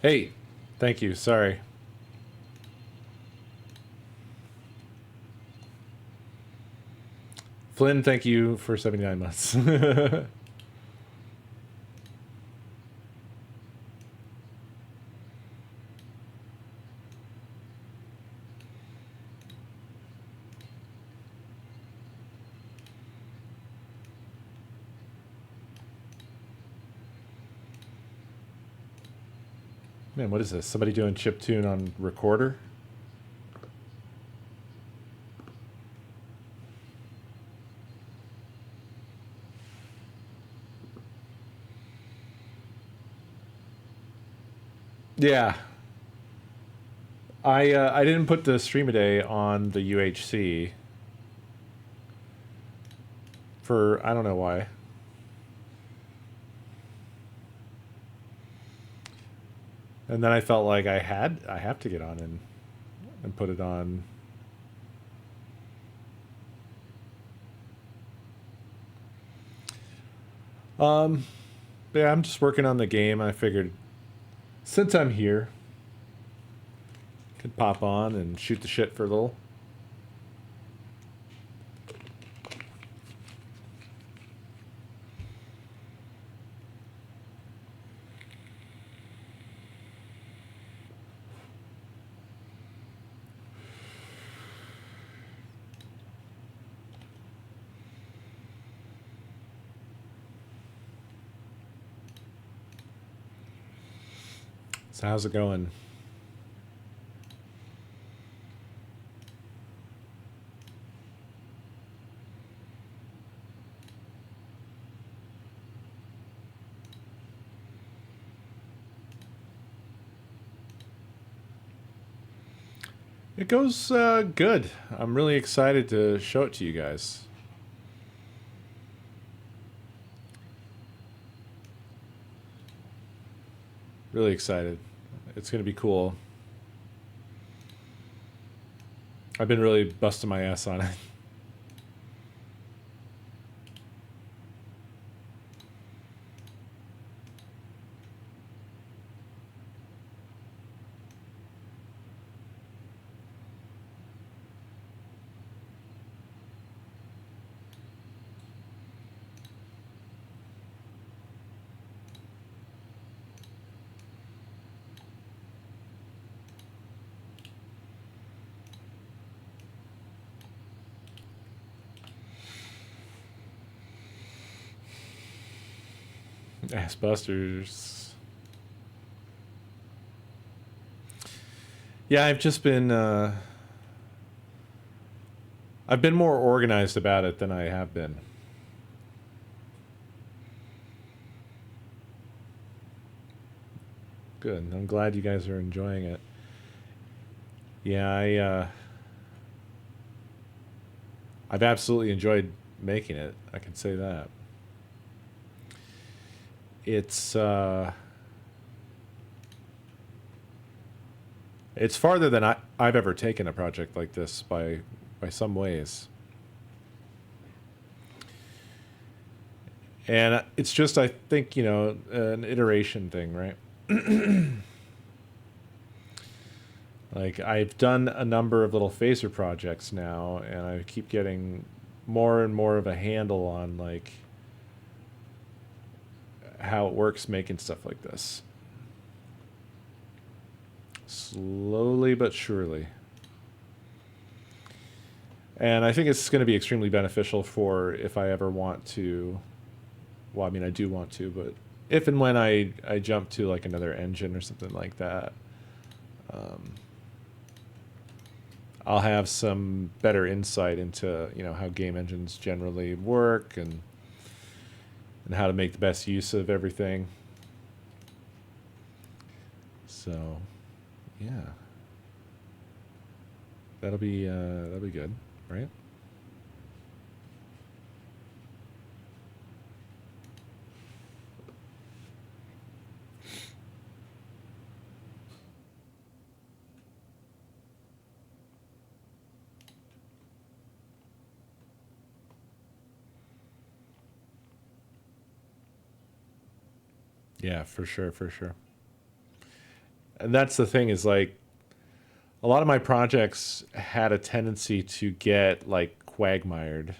Hey, thank you. Sorry. Flynn, thank you for 79 months. Man, what is this? Somebody doing chiptune on recorder? Yeah. I didn't put the stream a day on the UHC for I don't know why. And then I felt like I have to get on and put it on. Um yeah, I'm just working on the game. I figured since I'm here, could pop on and shoot the shit for a little. So how's it going? It goes good. I'm really excited to show it to you guys. Really excited. It's going to be cool. I've been really busting my ass on it. Ass busters. Yeah, I've been more organized about it than I have been. Good. I'm glad you guys are enjoying it. Yeah, I've absolutely enjoyed making it. I can say that. It's it's farther than I've ever taken a project like this by some ways. And it's just I think, an iteration thing, right? Like I've done a number of little phaser projects now and I keep getting more and more of a handle on like how it works making stuff like this. Slowly but surely. And I think it's going to be extremely beneficial for if I ever want to. Well, I mean, I do want to, but if and when I jump to like another engine or something like that, um, I'll have some better insight into how game engines generally work and how to make the best use of everything. So, yeah, that'll be good, right? Yeah, for sure, for sure. And that's the thing is like a lot of my projects had a tendency to get like quagmired.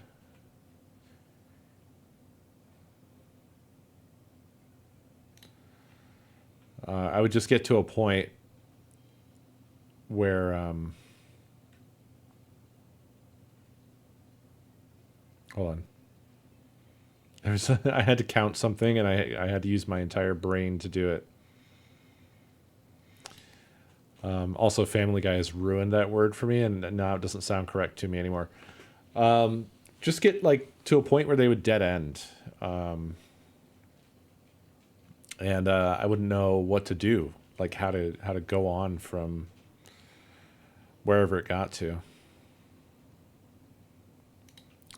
I would just get to a point where hold on. I had to count something and I had to use my entire brain to do it. Also, Family Guy has ruined that word for me, and now it doesn't sound correct to me anymore. Just get like to a point where they would dead end, and I wouldn't know what to do, like how to go on from wherever it got to,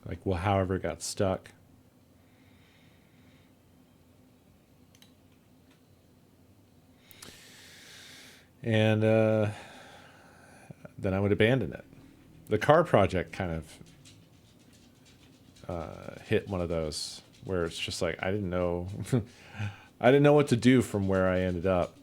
like well, however it got stuck. And then I would abandon it. The car project kind of hit one of those where it's just like I didn't know, I didn't know what to do from where I ended up.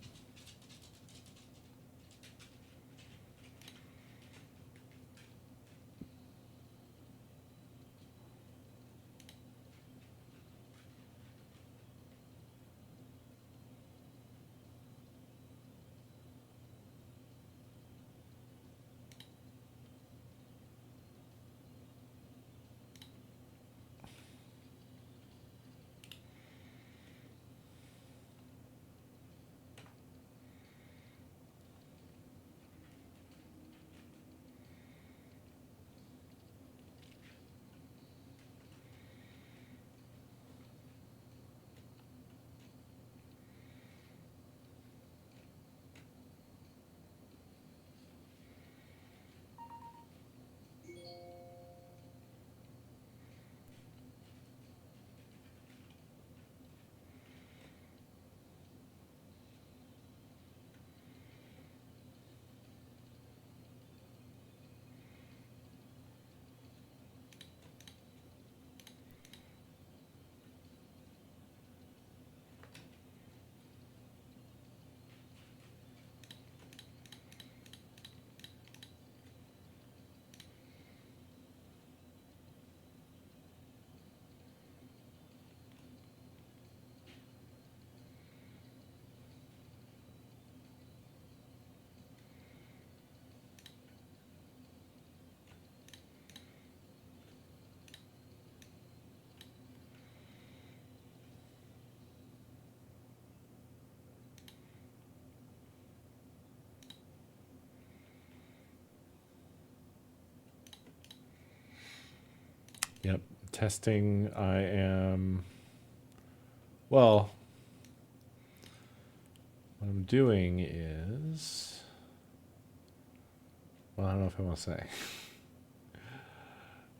Yep. Testing. I am. Well, what I'm doing is. Well, I don't know if I want to say.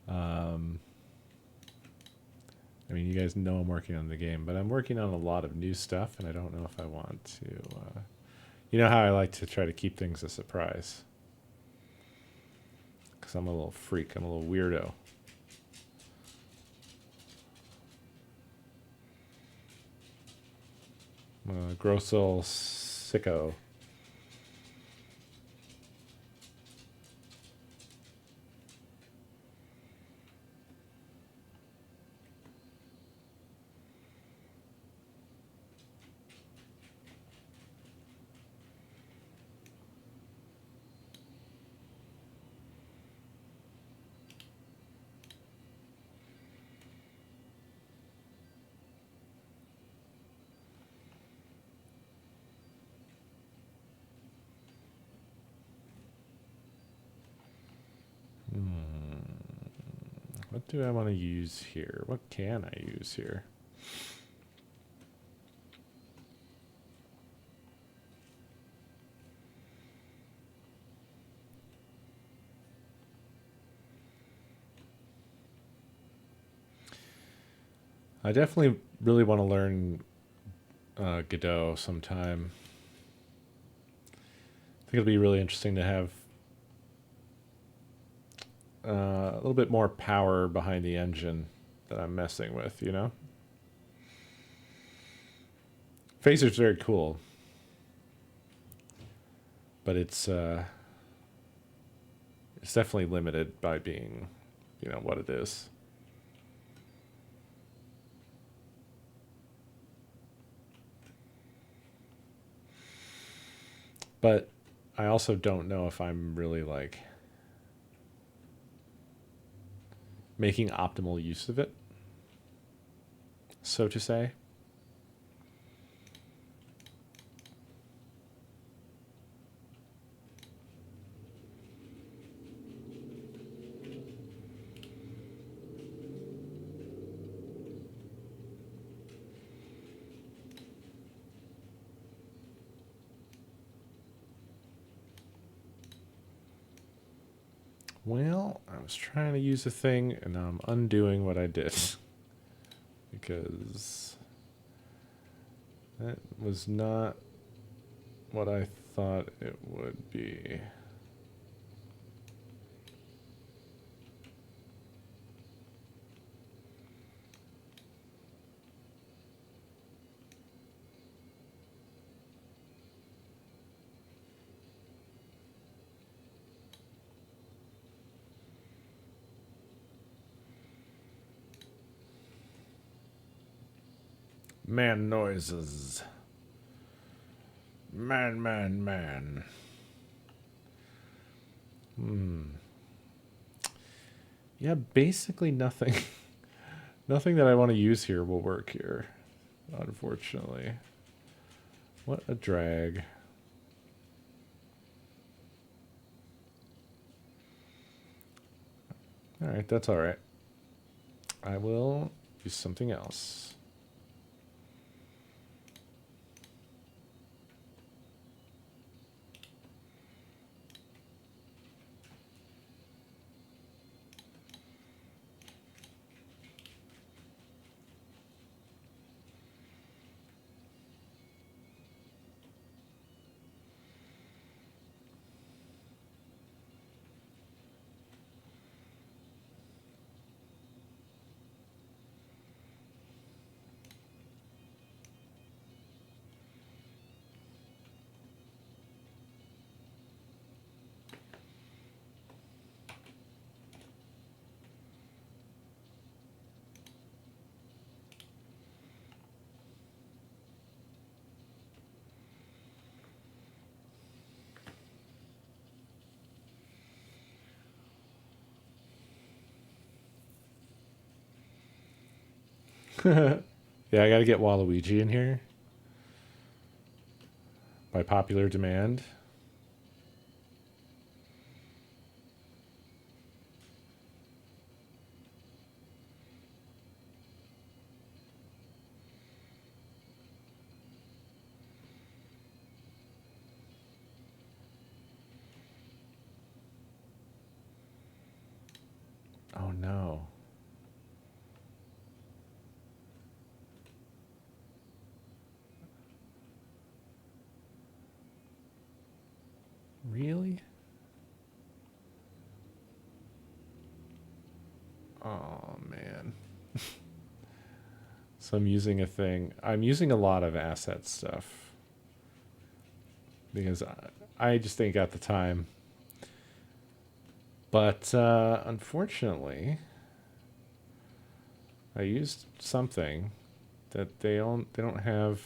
Um, I mean, you guys know I'm working on the game, but I'm working on a lot of new stuff, and I don't know if I want to. You know how I like to try to keep things a surprise. Because I'm a little freak. I'm a little weirdo. I'm a gross little sicko. What do I want to use here? What can I use here? I definitely really want to learn Godot sometime. I think it'll be really interesting to have a little bit more power behind the engine that I'm messing with, you know? Phaser's very cool. but it's definitely limited by being, what it is. But I also don't know if I'm really like making optimal use of it, so to say. Well, I was trying to use a thing, and now I'm undoing what I did. Because that was not what I thought it would be. Man noises. Man. Yeah, basically nothing. Nothing that I want to use here will work here, unfortunately. What a drag. Alright, that's alright. I will use something else. Yeah, I gotta get Waluigi in here by popular demand. Oh no. Really? Oh man. So I'm using a thing. I'm using a lot of asset stuff because I just ain't got the time. But unfortunately, I used something that they don't have.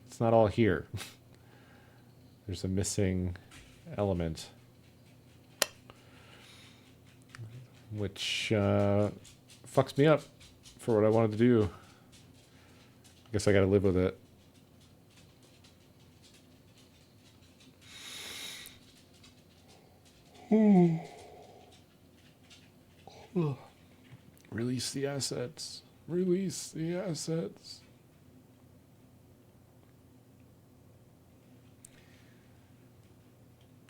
It's not all here. There's a missing element, which fucks me up for what I wanted to do. I guess I got to live with it. Release the assets. Release the assets.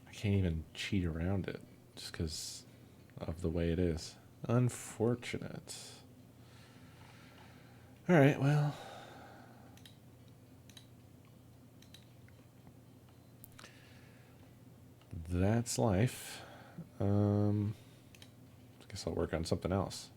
I can't even cheat around it just because of the way it is. Unfortunate. All right, well. That's life. I guess I'll work on something else.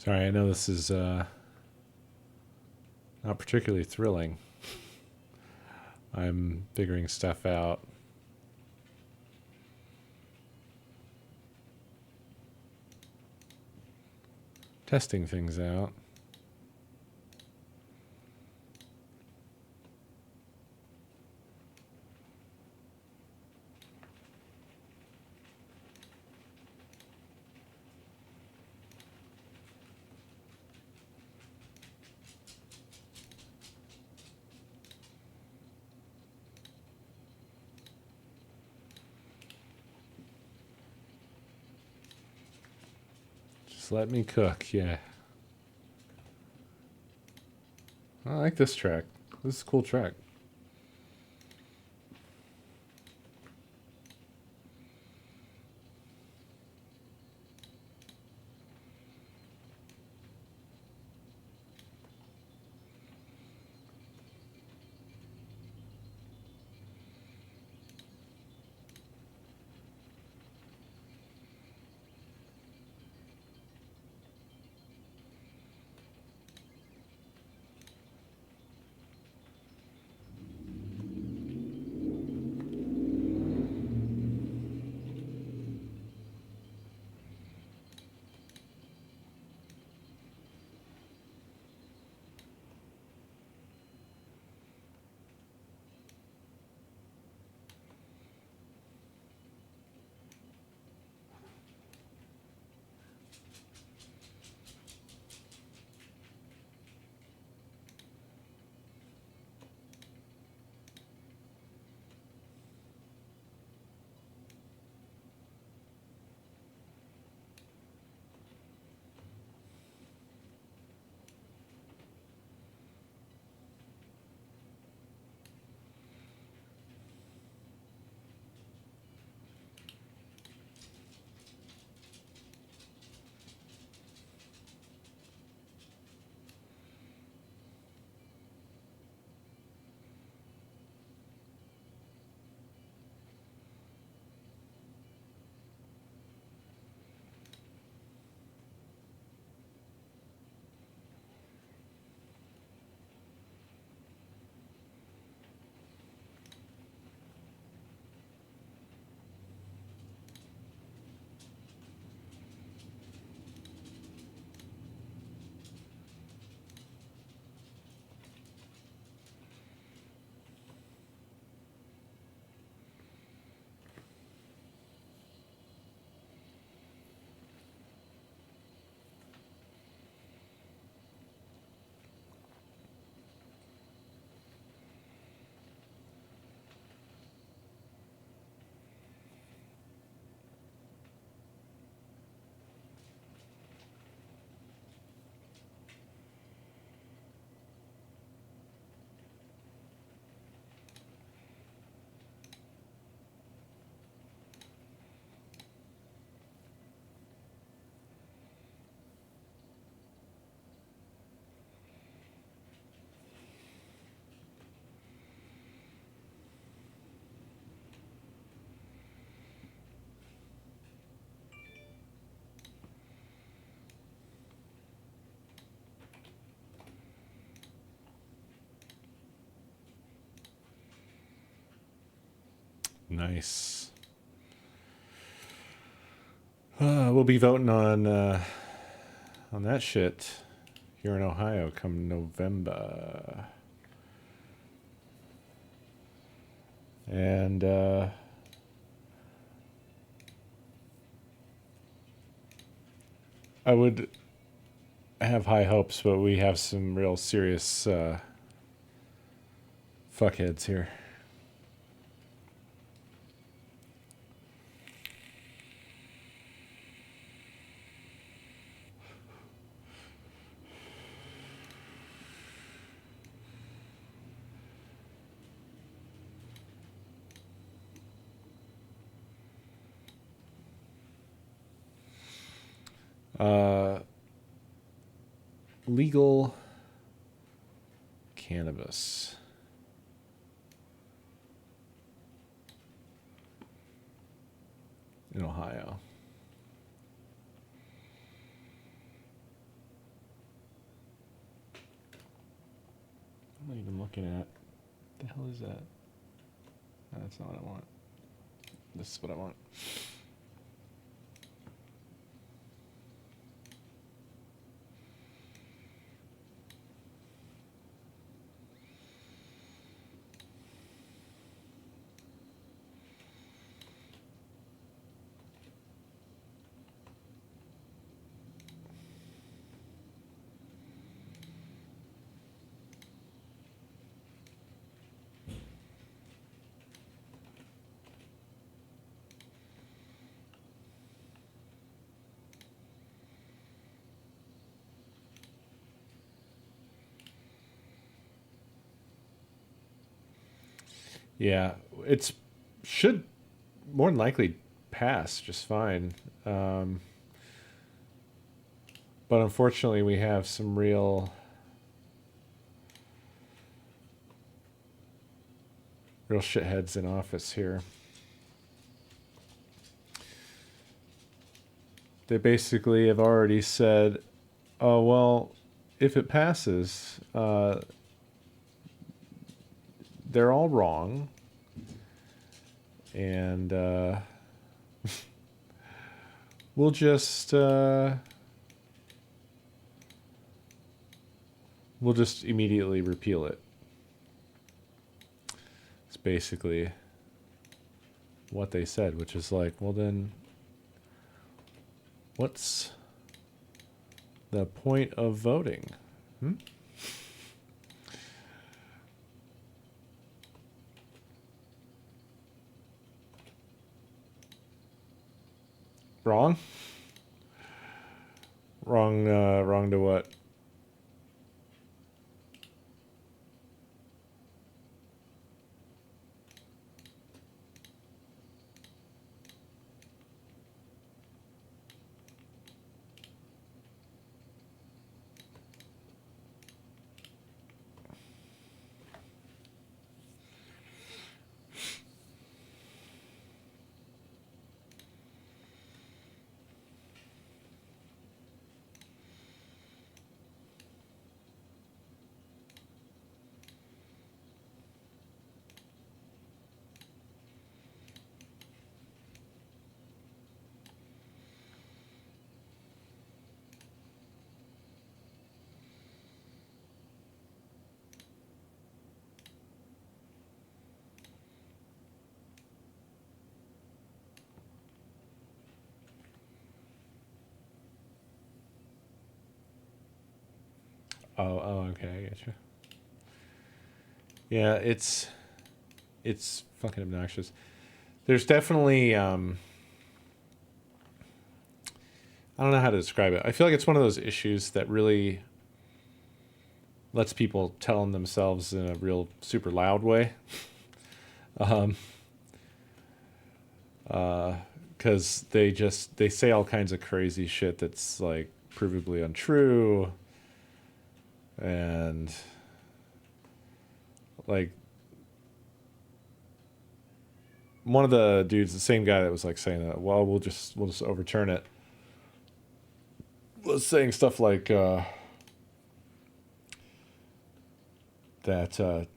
Sorry, I know this is not particularly thrilling. I'm figuring stuff out. Testing things out. Just let me cook, yeah. I like this track. This is a cool track. Nice. We'll be voting on that shit here in Ohio come November. And I would have high hopes, but we have some real serious fuckheads here. Legal cannabis in Ohio. looking at. The hell is that? No, that's not what I want. This is what I want. Yeah, it's should more than likely pass just fine. Um, but unfortunately, we have some real shitheads in office here. They basically have already said, "Oh well, if it passes, they're all wrong," and we'll just immediately repeal it. It's basically what they said, which is like, well then, what's the point of voting? Wrong? Wrong to what? Oh, okay, I get you. Yeah, it's fucking obnoxious. There's definitely I don't know how to describe it. I feel like it's one of those issues that really lets people tell on themselves in a real super loud way. Um, because they say all kinds of crazy shit that's like provably untrue, and like one of the dudes, the same guy that was like saying that, well, we'll just overturn it, was saying stuff like that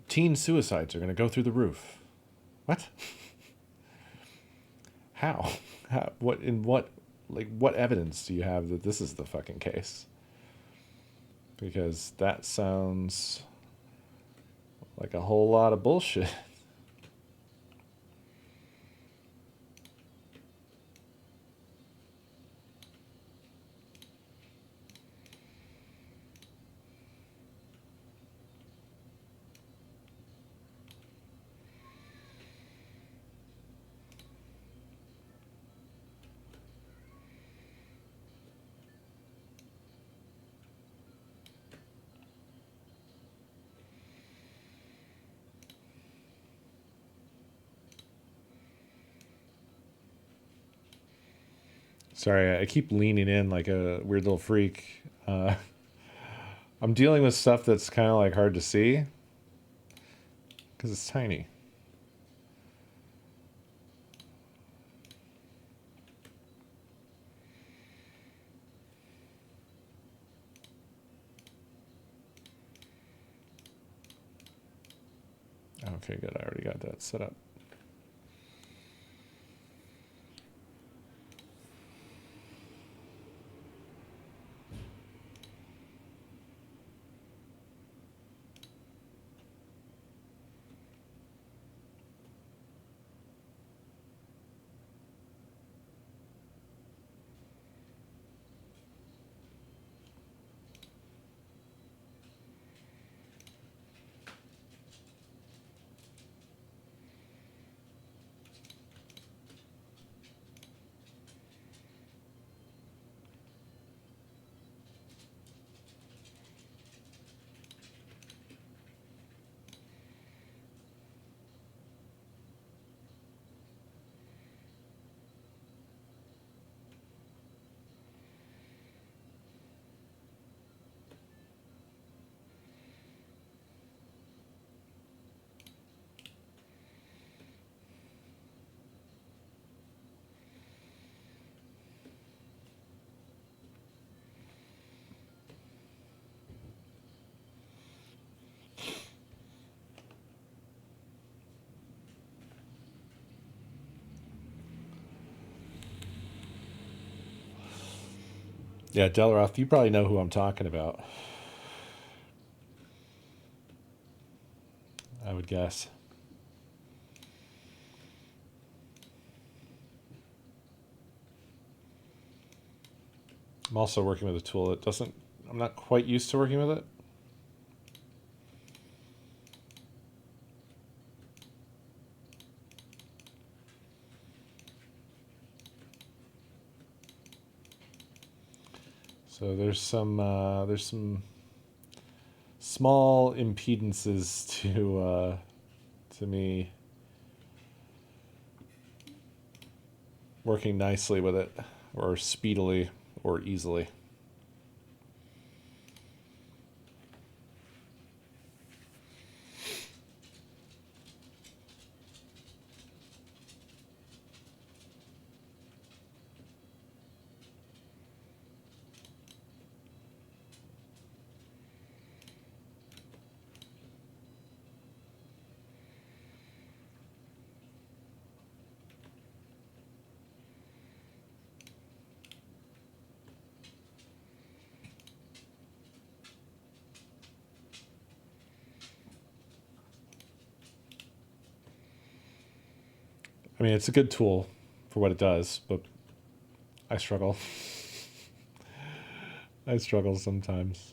teen suicides are going to go through the roof. What? How? How? What? In what? Like, what evidence do you have that this is the fucking case? Because that sounds like a whole lot of bullshit. Sorry, I keep leaning in like a weird little freak. I'm dealing with stuff that's kind of like hard to see because it's tiny. Okay, good. I already got that set up. Yeah, Delroth, you probably know who I'm talking about. I would guess. I'm also working with a tool that doesn't. I'm not quite used to working with it. So there's some small impedances to me working nicely with it, or speedily, or easily. I mean, it's a good tool for what it does, but I struggle. I struggle sometimes.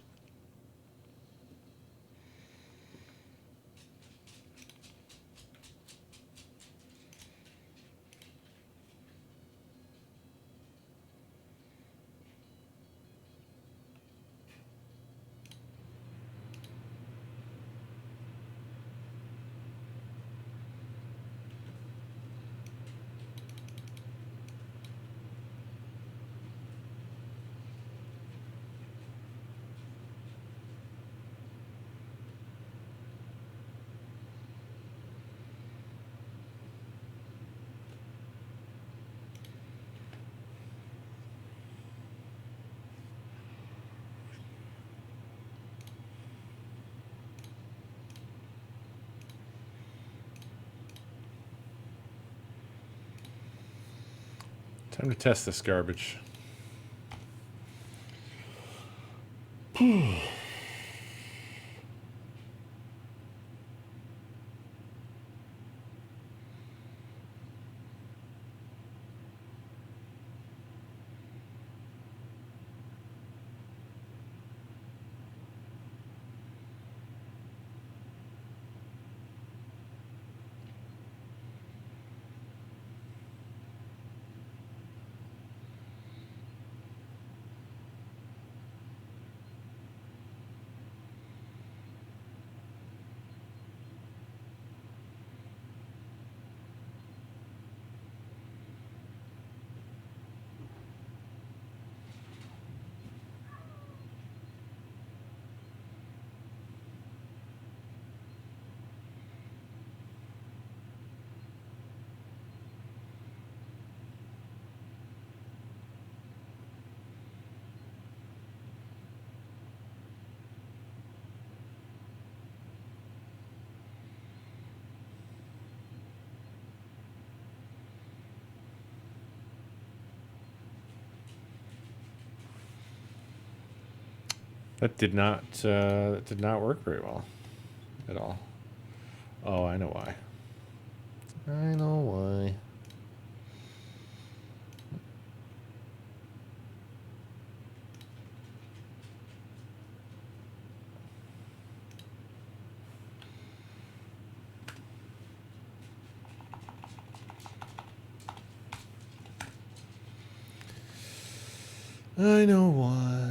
Time to test this garbage. That did not work very well at all. Oh, I know why. I know why. I know why.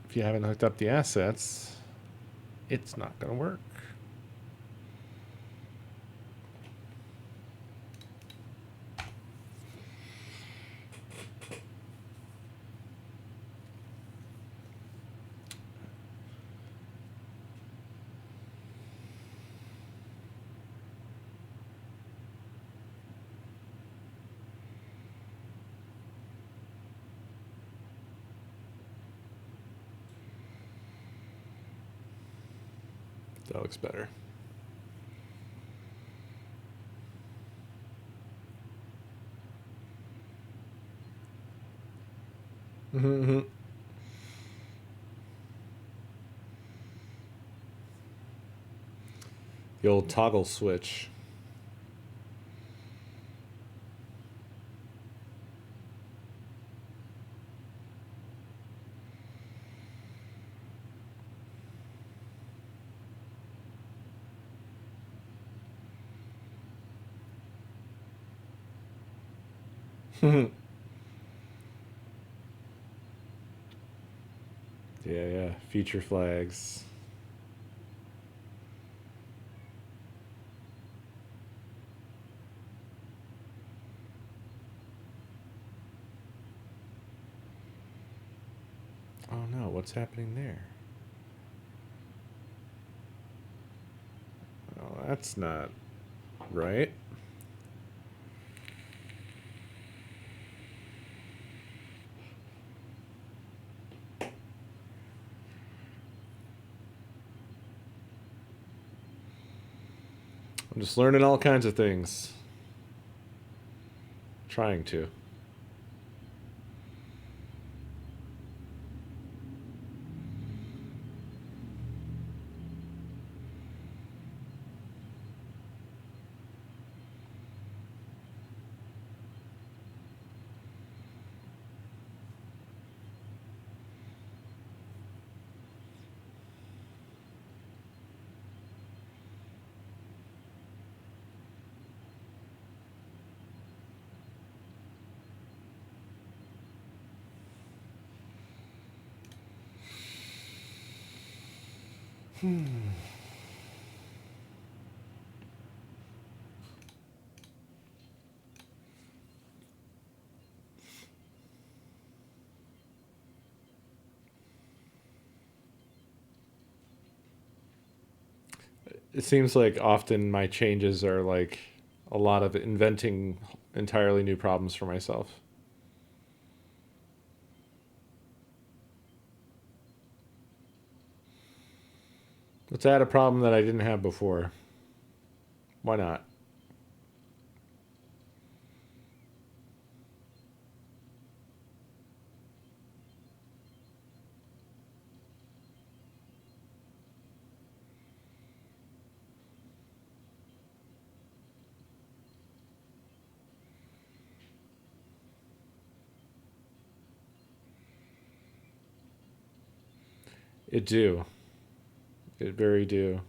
If you haven't hooked up the assets, it's not going to work. That looks better. Mm-hmm. The old toggle switch. Yeah, yeah. Feature flags. Oh no, what's happening there? Oh, that's not right. I'm just learning all kinds of things. Trying to. It seems like often my changes are like a lot of inventing entirely new problems for myself. Let's add a problem that I didn't have before. Why not? It do. It very do.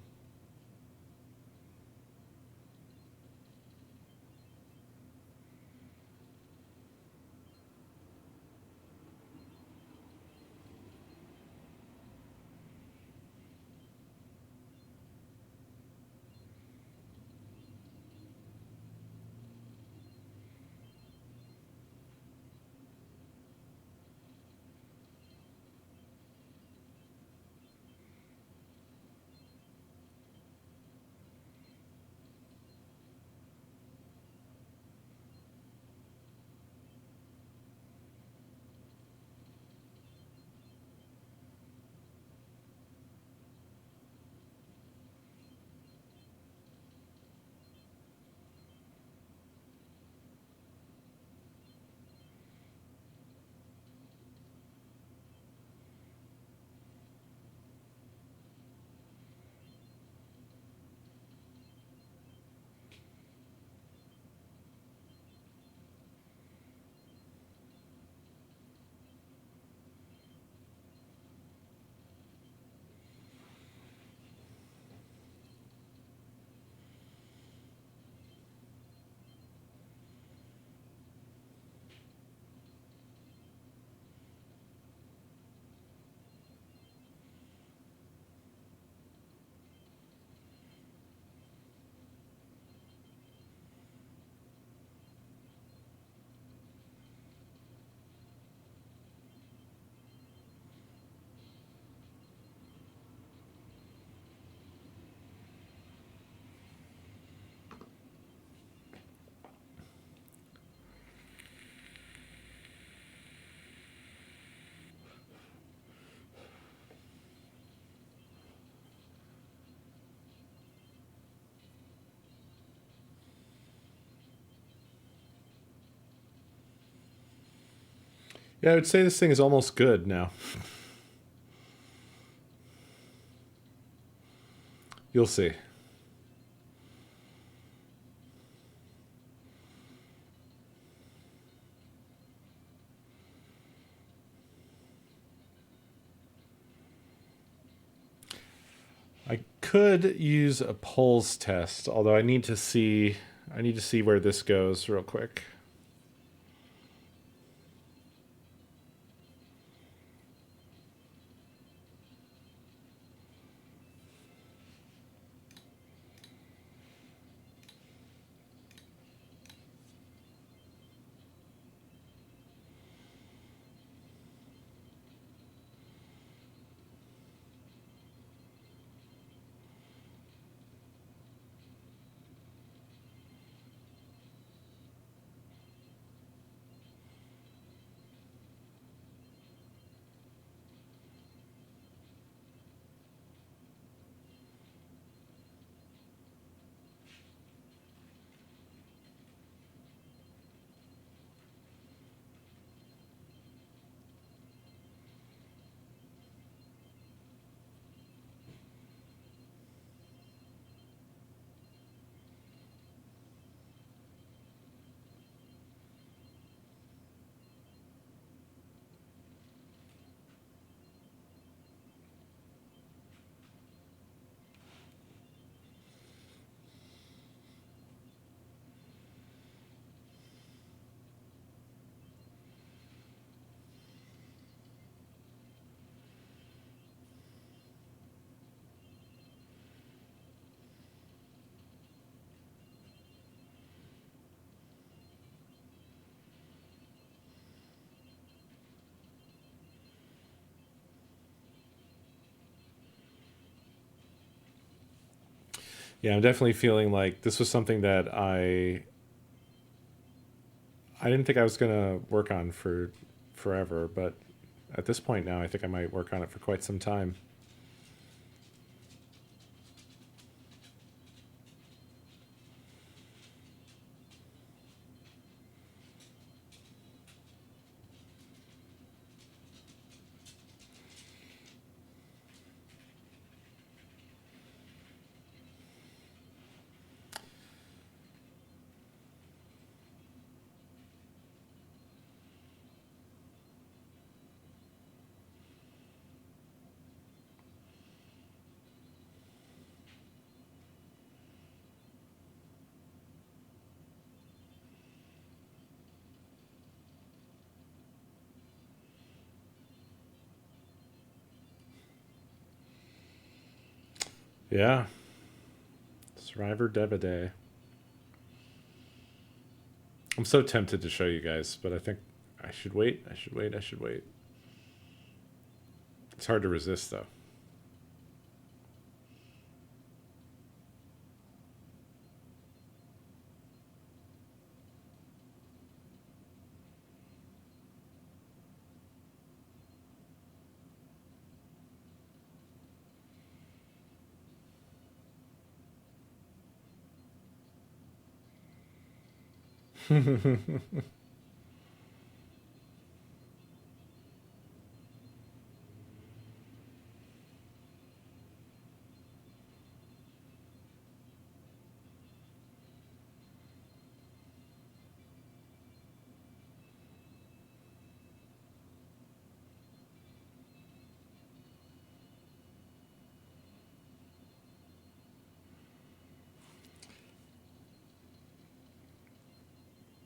Yeah, I would say this thing is almost good now. You'll see. I could use a pulls test, although I need to see where this goes real quick. Yeah, I'm definitely feeling like this was something that I didn't think I was gonna work on for forever, but at this point now, I think I might work on it for quite some time. Yeah, Survivor Day. I'm so tempted to show you guys, but I think I should wait. I should wait. I should wait. It's hard to resist, though.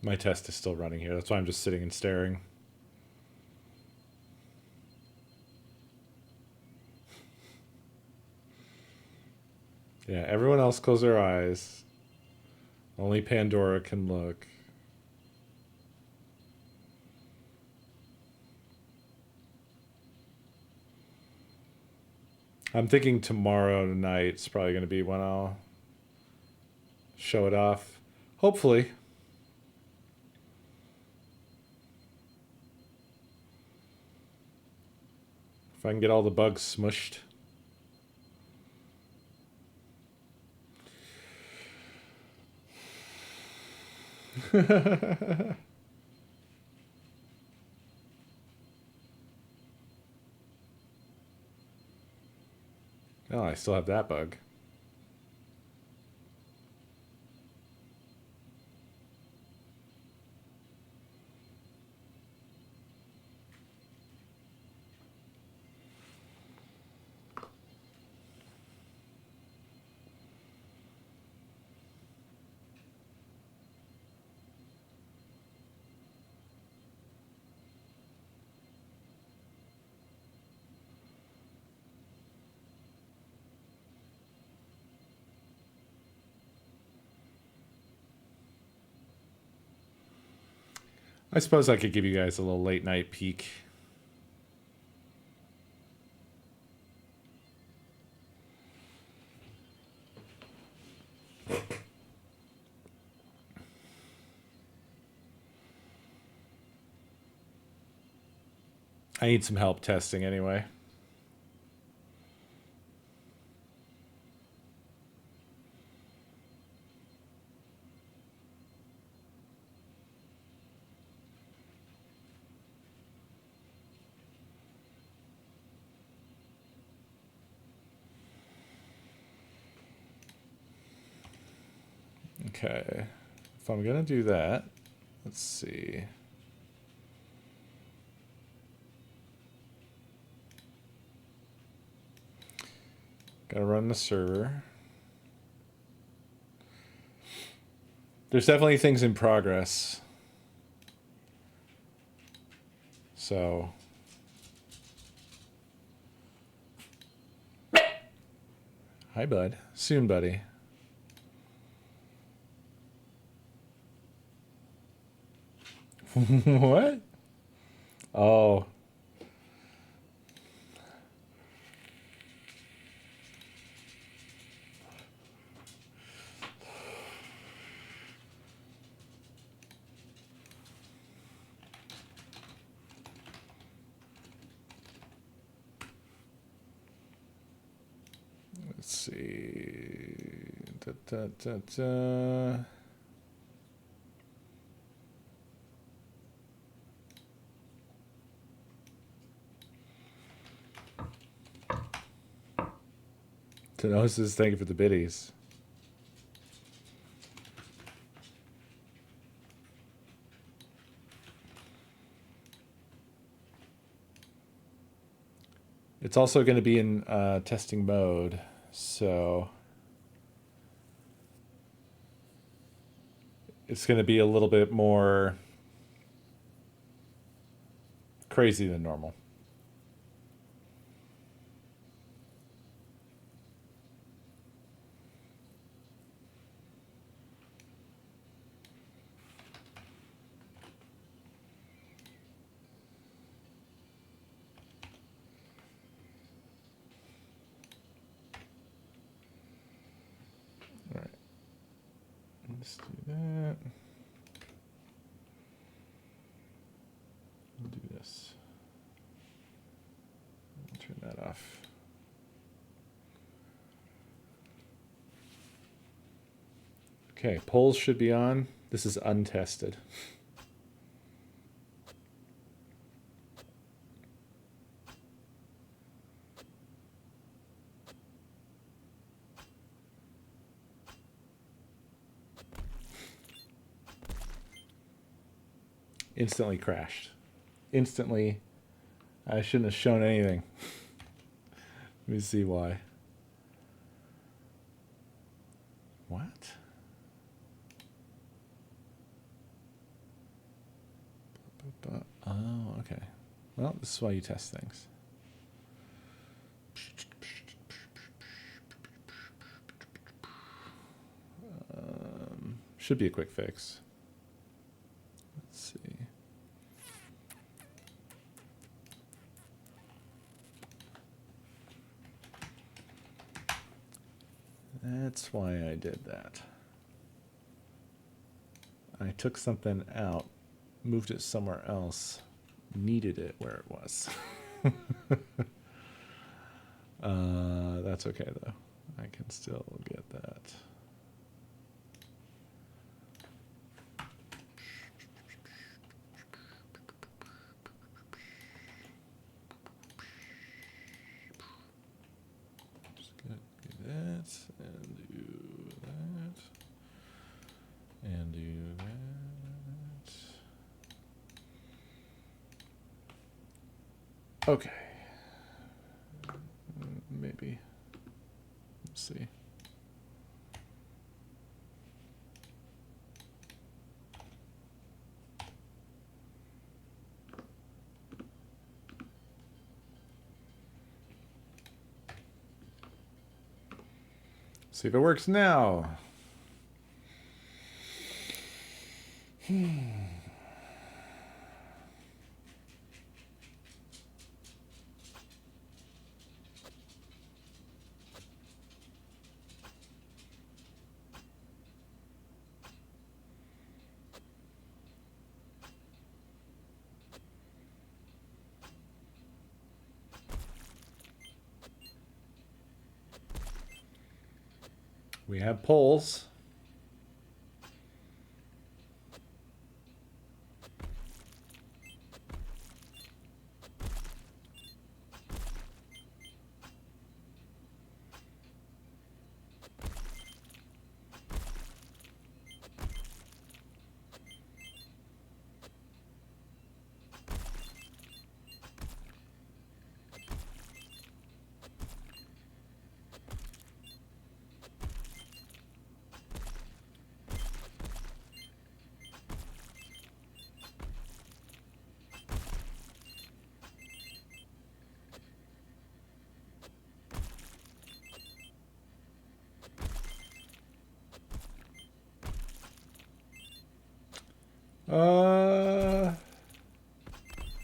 My test is still running here. That's why I'm just sitting and staring. Yeah, everyone else close their eyes. Only Pandora can look. I'm thinking tomorrow night is probably going to be when I'll show it off. Hopefully. If I can get all the bugs smushed. Oh, I still have that bug. I suppose I could give you guys a little late night peek. I need some help testing anyway. Okay, if I'm gonna do that, let's see. Gotta run the server. There's definitely things in progress. So. Hi, bud. Soon, buddy. What? Oh. Let's see. Da, da, da, da. Tenosis, thank you for the biddies. It's also going to be in testing mode, so it's going to be a little bit more crazy than normal. All right, let's do that. We'll do this. Turn that off. Okay, polls should be on. This is untested. Instantly crashed. Instantly. I shouldn't have shown anything. Let me see why. What? Oh, okay. Well, this is why you test things. Should be a quick fix. Let's see. That's why I did that. I took something out, moved it somewhere else, needed it where it was. That's okay though. I can still get that. Okay. Maybe. Let's see. See if it works now. We have polls.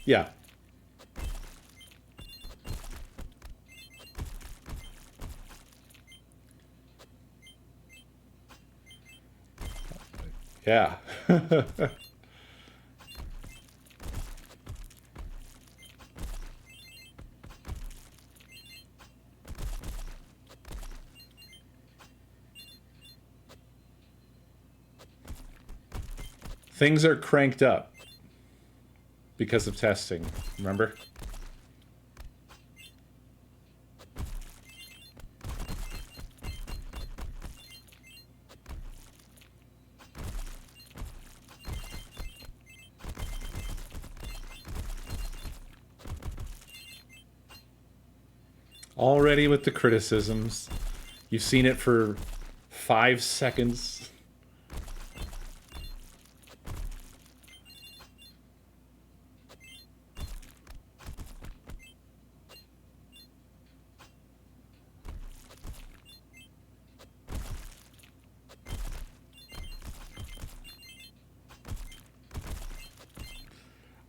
Yeah. Yeah. Things are cranked up because of testing, remember? Already with the criticisms. You've seen it for 5 seconds.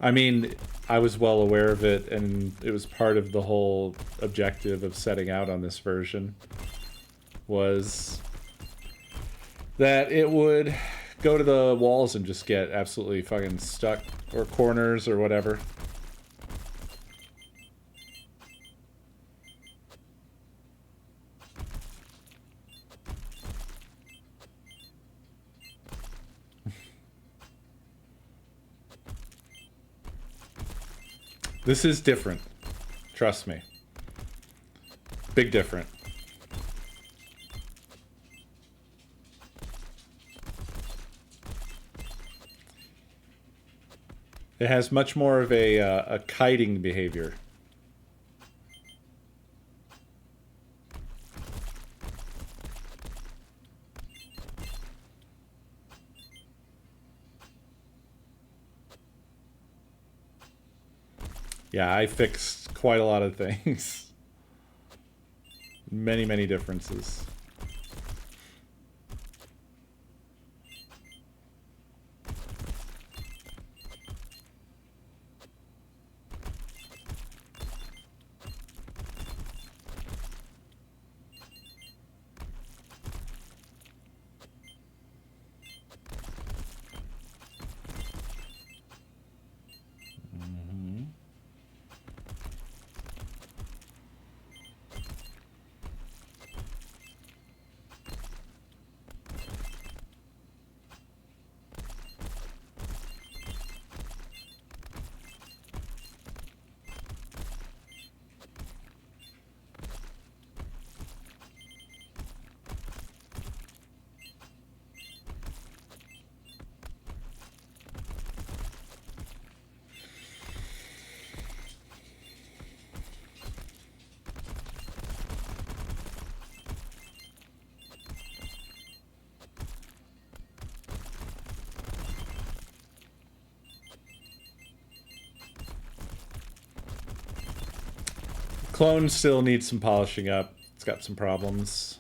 I mean, I was well aware of it, and it was part of the whole objective of setting out on this version, was that it would go to the walls and just get absolutely fucking stuck, or corners, or whatever. This is different. Trust me. Big different. It has much more of a kiting behavior. Yeah, I fixed quite a lot of things. Many, many differences. Clone still needs some polishing up. It's got some problems.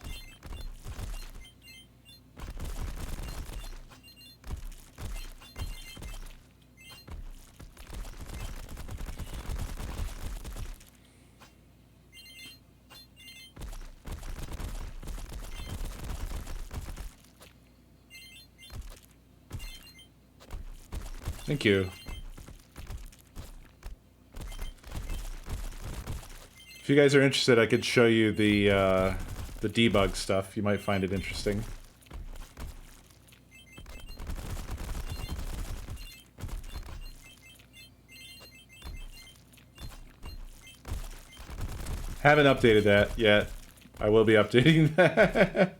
Thank you. If you guys are interested, I could show you the debug stuff. You might find it interesting. Haven't updated that yet. I will be updating that.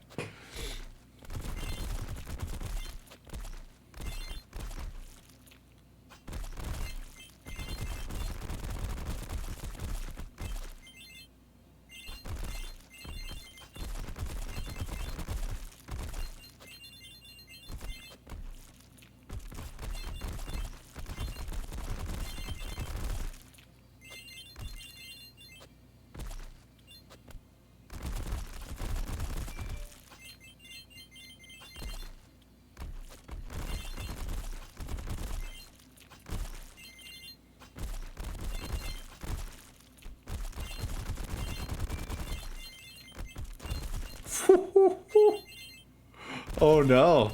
Oh no.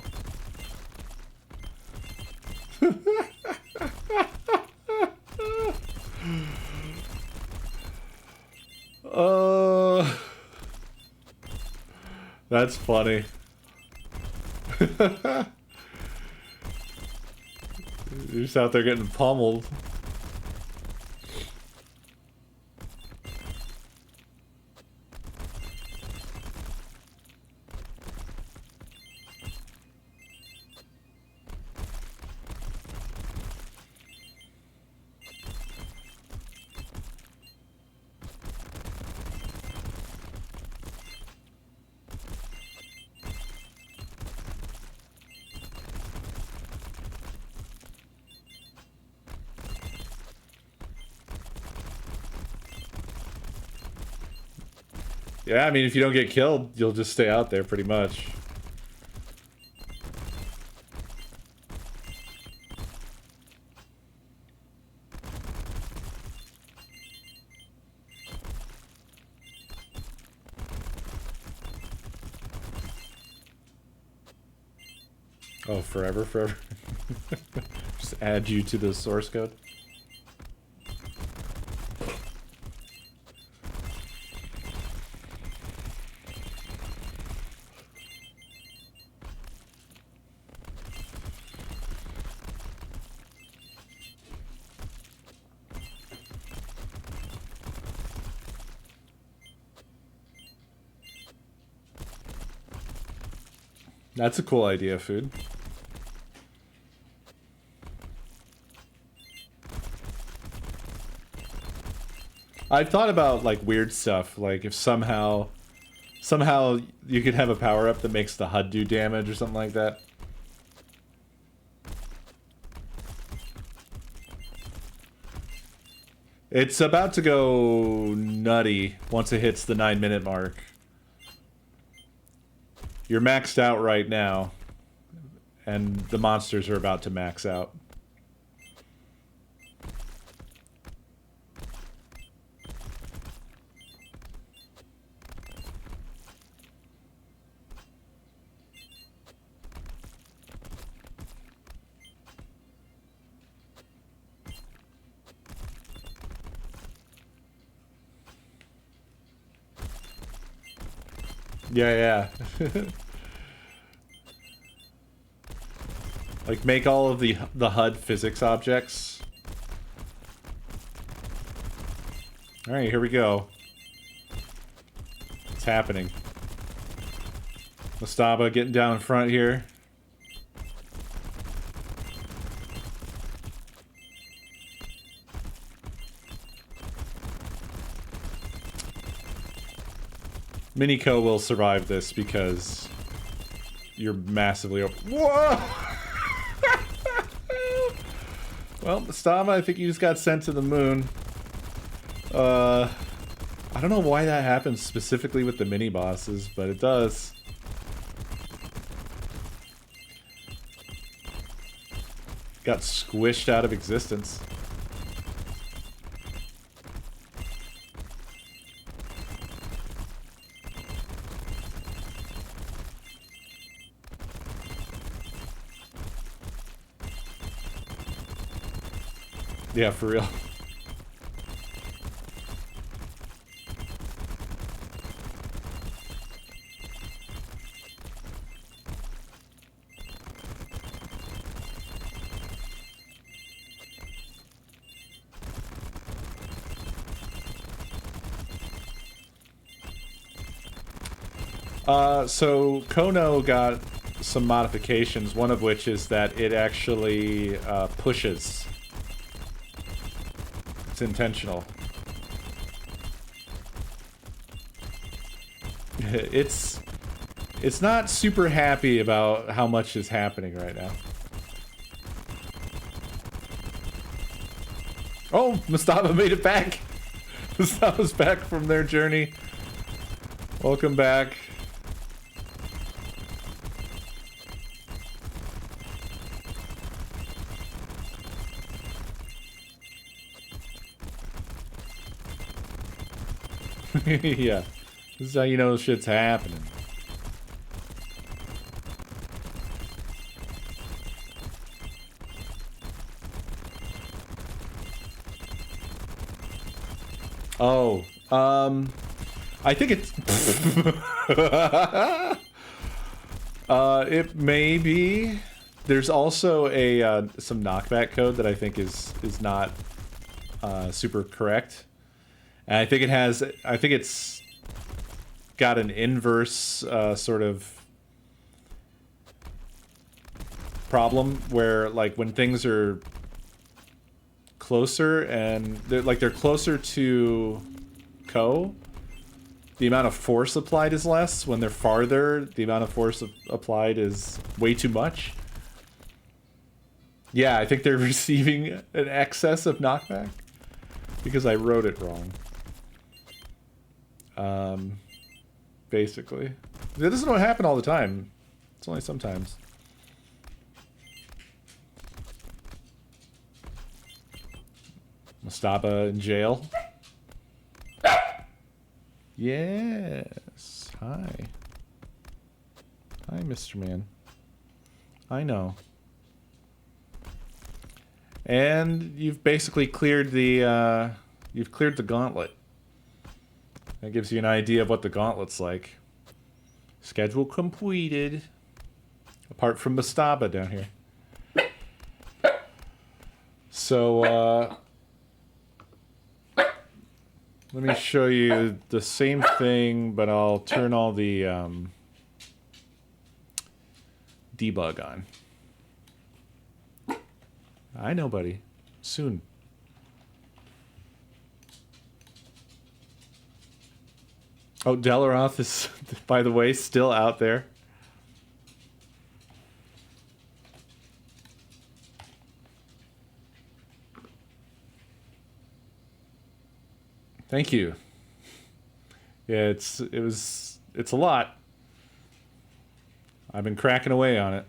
That's funny. You're just out there getting pummeled. Yeah, I mean, if you don't get killed, you'll just stay out there pretty much. Oh, forever, forever. Just add you to the source code. That's a cool idea, food. I've thought about like weird stuff, like if somehow you could have a power-up that makes the HUD do damage or something like that. It's about to go nutty once it hits the 9-minute mark. You're maxed out right now, and the monsters are about to max out. Yeah, yeah. Like, make all of the HUD physics objects. Alright, here we go. It's happening. Mastaba getting down in front here. Miniko will survive this because you're massively open. Whoa! Well, Mastaba, I think you just got sent to the moon. I don't know why that happens specifically with the mini bosses, but it does. Got squished out of existence. Yeah, for real. So Kono got some modifications, one of which is that it actually pushes. It's intentional. It's not super happy about how much is happening right now. Oh, Mastaba made it back. Mastaba's back from their journey. Welcome back. Yeah, this is how you know shit's happening. Oh, I think it's it may be. There's also a some knockback code that I think is not super correct. And I think it has, I think it's got an inverse sort of problem where, like, when things are closer and they're closer to Ko, the amount of force applied is less. When they're farther, the amount of force applied is way too much. Yeah, I think they're receiving an excess of knockback because I wrote it wrong. Basically. This doesn't happen all the time. It's only sometimes. Mastaba in jail. Yes. Hi. Hi, Mr. Man. I know. And you've basically cleared the gauntlet. That gives you an idea of what the gauntlet's like. Schedule completed. Apart from Mastaba down here. So, let me show you the same thing, but I'll turn all the debug on. I know, buddy. Soon. Oh, Delaroth is, by the way, still out there. Thank you. Yeah, it's a lot. I've been cracking away on it.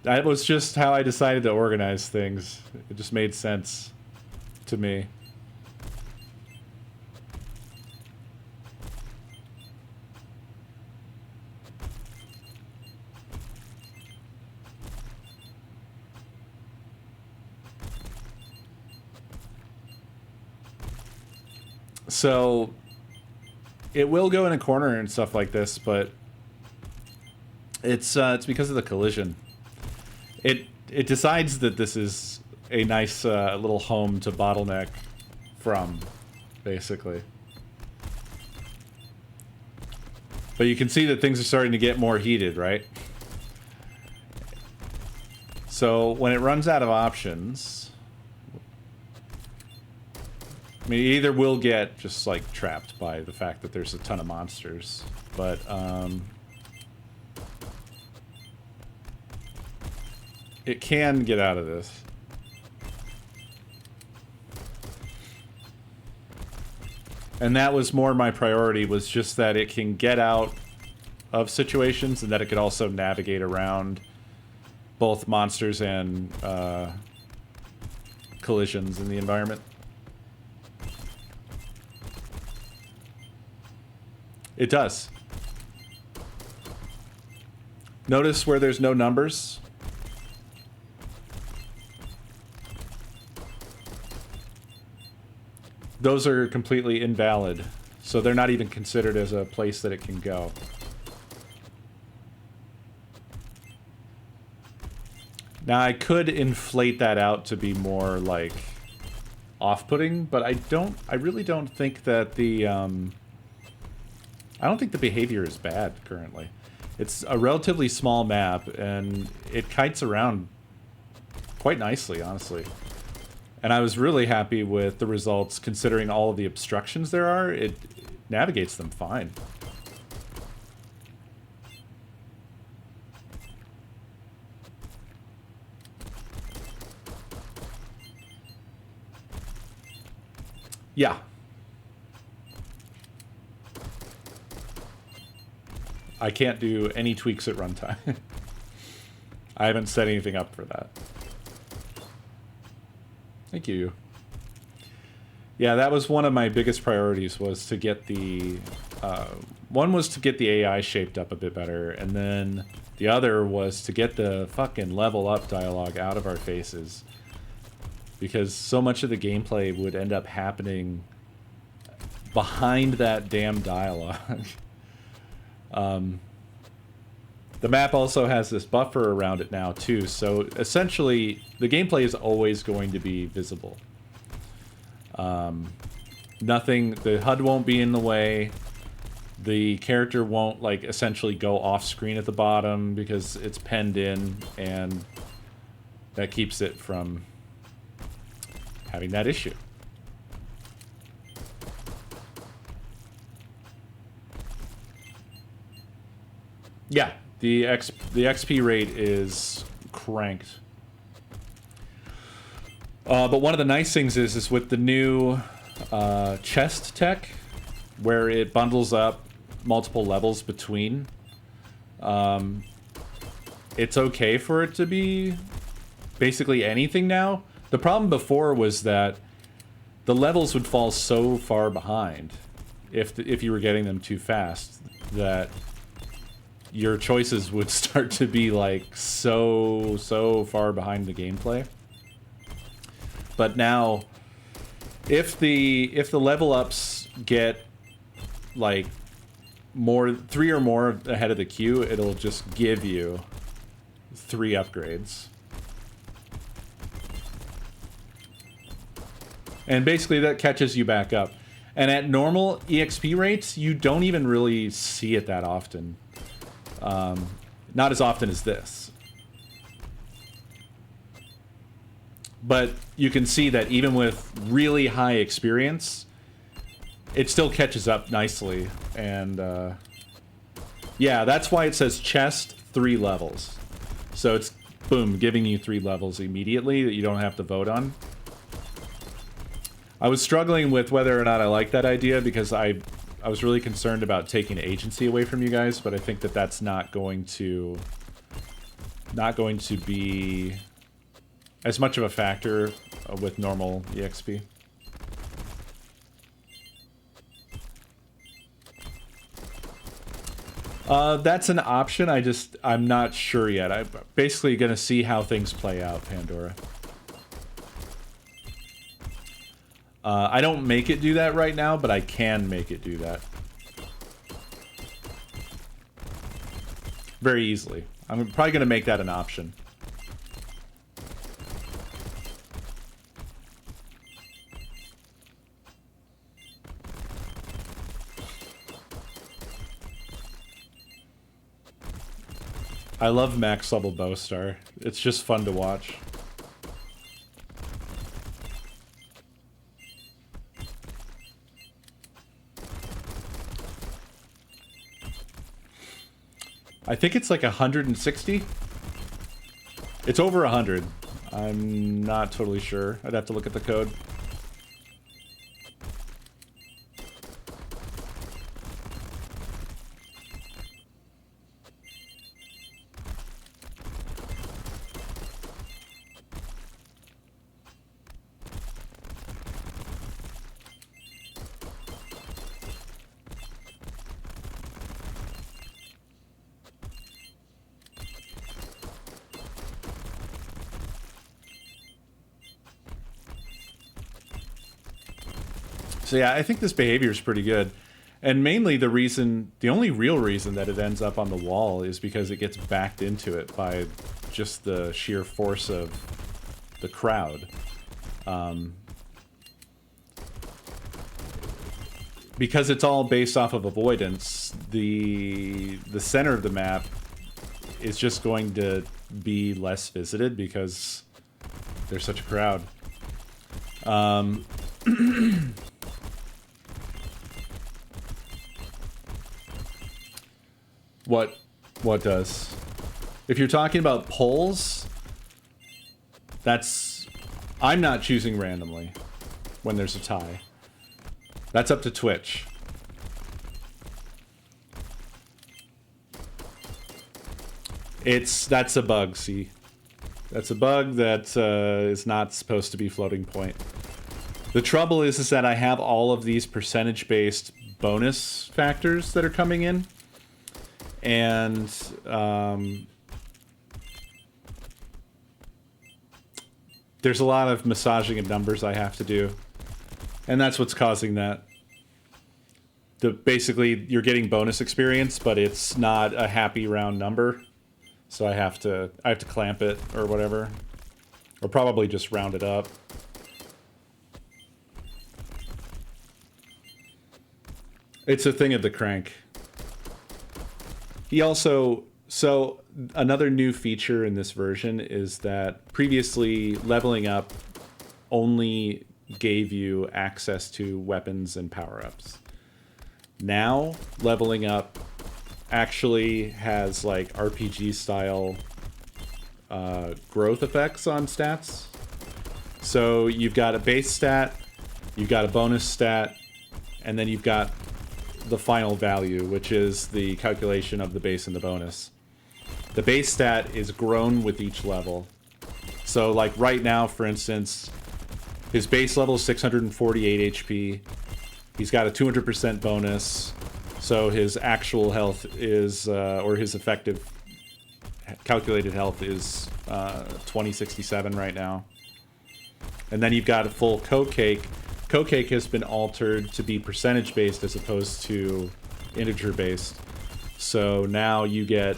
That was just how I decided to organize things. It just made sense to me. So it will go in a corner and stuff like this, but it's because of the collision. It decides that this is a nice little home to bottleneck from, basically. But you can see that things are starting to get more heated, right? So when it runs out of options, I mean, it either will get just like trapped by the fact that there's a ton of monsters, but it can get out of this. And that was more my priority, was just that it can get out of situations and that it could also navigate around both monsters and collisions in the environment. It does. Notice where there's no numbers. Those are completely invalid, so they're not even considered as a place that it can go. Now I could inflate that out to be more like off-putting, but I really don't think that the I don't think the behavior is bad currently. It's a relatively small map and it kites around quite nicely, honestly. And I was really happy with the results considering all of the obstructions there are. It navigates them fine. Yeah. I can't do any tweaks at runtime. I haven't set anything up for that. Thank you. Yeah, that was one of my biggest priorities, was to get the... one was to get the AI shaped up a bit better, and then the other was to get the fucking level up dialogue out of our faces. Because so much of the gameplay would end up happening behind that damn dialogue. The map also has this buffer around it now too, so essentially the gameplay is always going to be visible. Nothing, the HUD won't be in the way, the character won't like essentially go off screen at the bottom because it's penned in, and that keeps it from having that issue. Yeah. The XP rate is cranked. But one of the nice things is with the new chest tech, where it bundles up multiple levels between, it's okay for it to be basically anything now. The problem before was that the levels would fall so far behind if you were getting them too fast that your choices would start to be like so far behind the gameplay. But now, if the level ups get like 3 or more ahead of the queue, it'll just give you 3 upgrades. And basically that catches you back up. And at normal EXP rates, you don't even really see it that often. Not as often as this. But you can see that even with really high experience, it still catches up nicely. And yeah, that's why it says chest 3 levels. So it's, boom, giving you 3 levels immediately that you don't have to vote on. I was struggling with whether or not I like that idea because I was really concerned about taking agency away from you guys, but I think that that's not going to be as much of a factor with normal EXP. That's an option. I'm not sure yet. I'm basically gonna see how things play out, Pandora. I don't make it do that right now, but I can make it do that. Very easily. I'm probably going to make that an option. I love max level Coestar. It's just fun to watch. I think it's like 160. It's over 100. I'm not totally sure. I'd have to look at the code. So yeah, I think this behavior is pretty good. And mainly the only real reason that it ends up on the wall is because it gets backed into it by just the sheer force of the crowd. Because it's all based off of avoidance, the center of the map is just going to be less visited because there's such a crowd. What does? If you're talking about polls, I'm not choosing randomly when there's a tie. That's up to Twitch. That's a bug, see? That's a bug that is not supposed to be floating point. The trouble is that I have all of these percentage-based bonus factors that are coming in. And there's a lot of massaging of numbers I have to do. And that's what's causing that. Basically, you're getting bonus experience, but it's not a happy round number. So I have to clamp it or whatever. Or probably just round it up. It's a thing of the crank. So another new feature in this version is that previously leveling up only gave you access to weapons and power-ups. Now leveling up actually has like RPG style growth effects on stats. So you've got a base stat, you've got a bonus stat, and then you've got the final value, which is the calculation of the base and the bonus. The base stat is grown with each level. So like right now, for instance, his base level is 648 HP. He's got a 200% bonus. So his actual health is, or his effective calculated health is 2067 right now. And then you've got a full co-cake. Co-cake has been altered to be percentage-based as opposed to integer-based. So now you get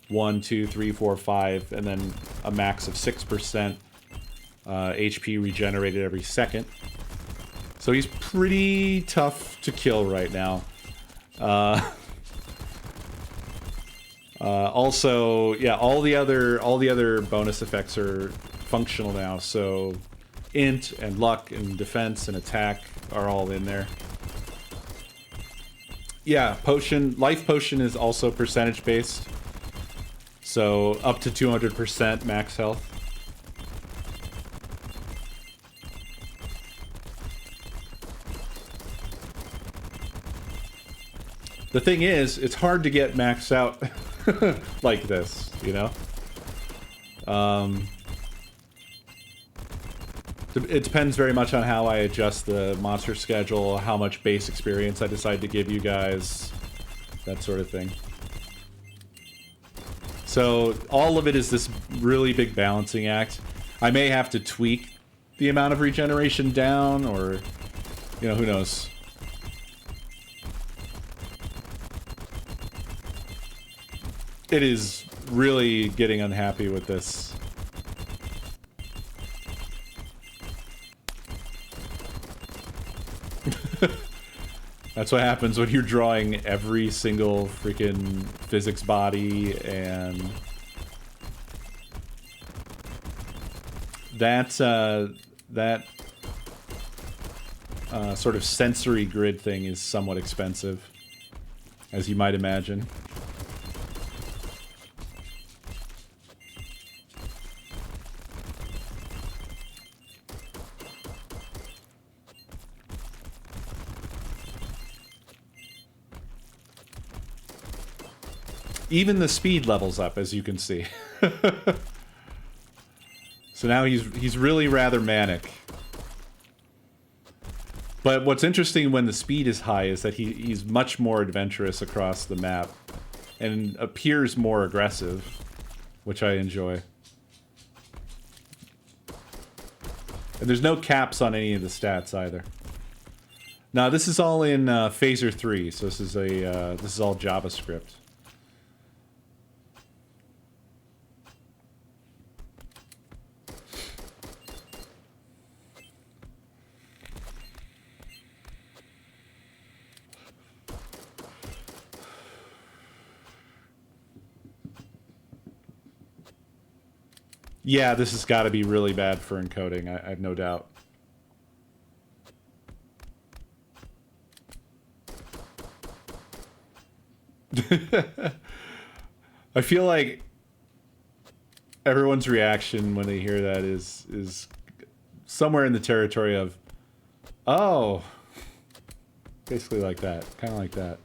1, 2, 3, 4, 5, and then a max of 6% HP regenerated every second. So he's pretty tough to kill right now. Also, yeah, all the other bonus effects are functional now. So int and luck and defense and attack are all in there. Yeah, life potion is also percentage based. So up to 200% max health. The thing is, it's hard to get maxed out like this, you know? It depends very much on how I adjust the monster schedule, how much base experience I decide to give you guys, that sort of thing. So all of it is this really big balancing act. I may have to tweak the amount of regeneration down, or, you know, who knows. It is really getting unhappy with this. That's what happens when you're drawing every single freaking physics body and that sort of sensory grid thing is somewhat expensive, as you might imagine. Even the speed levels up, as you can see. So now he's really rather manic. But what's interesting when the speed is high is that he's much more adventurous across the map and appears more aggressive, which I enjoy. And there's no caps on any of the stats either. Now this is all in Phaser 3, so this is all JavaScript. Yeah, this has got to be really bad for encoding, I have no doubt. I feel like everyone's reaction when they hear that is somewhere in the territory of, oh, basically like that, kind of like that.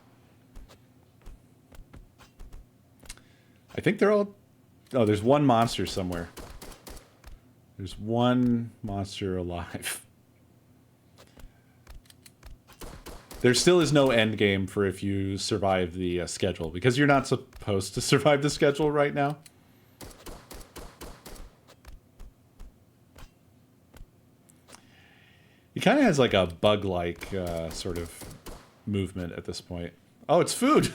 I think they're all, oh, there's one monster somewhere. There's one monster alive. There still is no end game for if you survive the schedule, because you're not supposed to survive the schedule right now. He kind of has like a bug-like sort of movement at this point. Oh, it's food!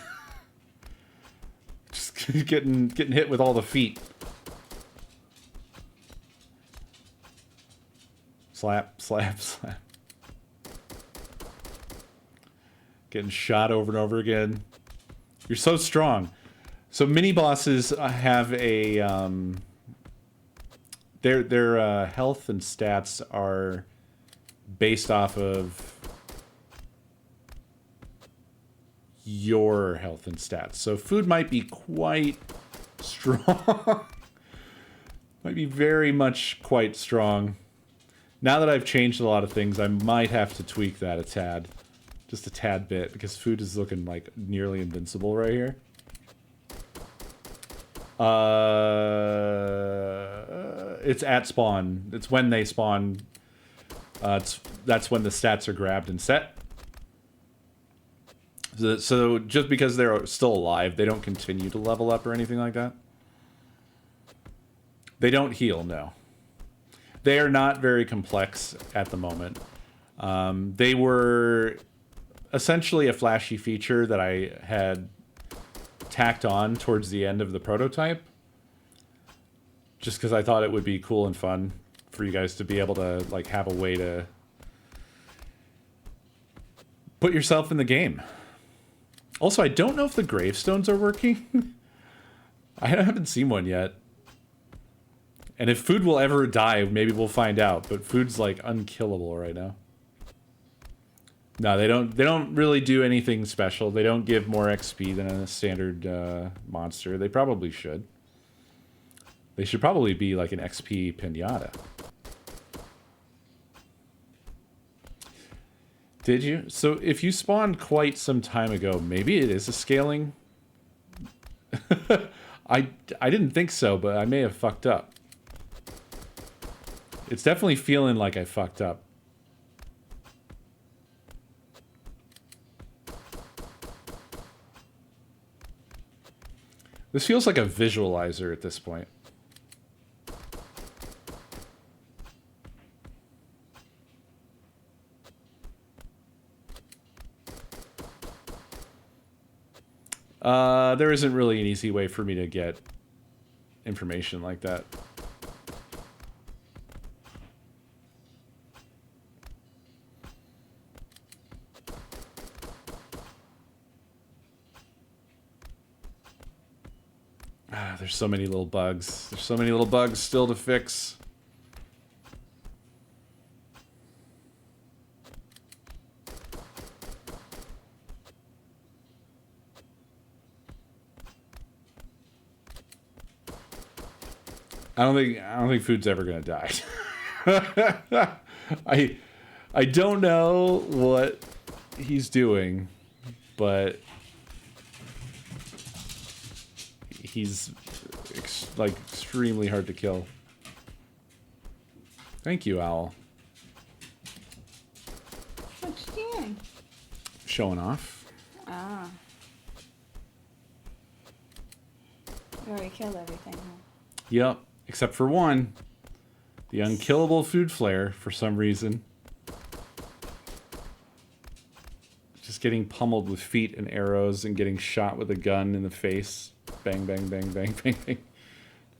Just getting hit with all the feet. Slap, slap, slap. Getting shot over and over again. You're so strong. So mini bosses have a their health and stats are based off of your health and stats. So food might be quite strong. Might be very much quite strong. Now that I've changed a lot of things, I might have to tweak that a tad. Just a tad bit, because food is looking like nearly invincible right here. It's at spawn. It's when they spawn. That's when the stats are grabbed and set. So just because they're still alive, they don't continue to level up or anything like that. They don't heal, no. They are not very complex at the moment. They were essentially a flashy feature that I had tacked on towards the end of the prototype, just because I thought it would be cool and fun for you guys to be able to like have a way to put yourself in the game. Also, I don't know if the gravestones are working. I haven't seen one yet. And if food will ever die, maybe we'll find out. But food's like unkillable right now. No, they don't really do anything special. They don't give more XP than a standard monster. They probably should. They should probably be like an XP pinata. Did you? So if you spawned quite some time ago, maybe it is a scaling. I didn't think so, but I may have fucked up. It's definitely feeling like I fucked up. This feels like a visualizer at this point. There isn't really an easy way for me to get information like that. There's so many little bugs. There's so many little bugs still to fix. I don't think food's ever gonna die. I don't know what he's doing, but he's extremely hard to kill. Thank you, Owl. What you doing? Showing off. Ah. You already killed everything, huh? Yep, except for one. The unkillable food flare, for some reason. Just getting pummeled with feet and arrows and getting shot with a gun in the face. Bang, bang, bang, bang, bang, bang.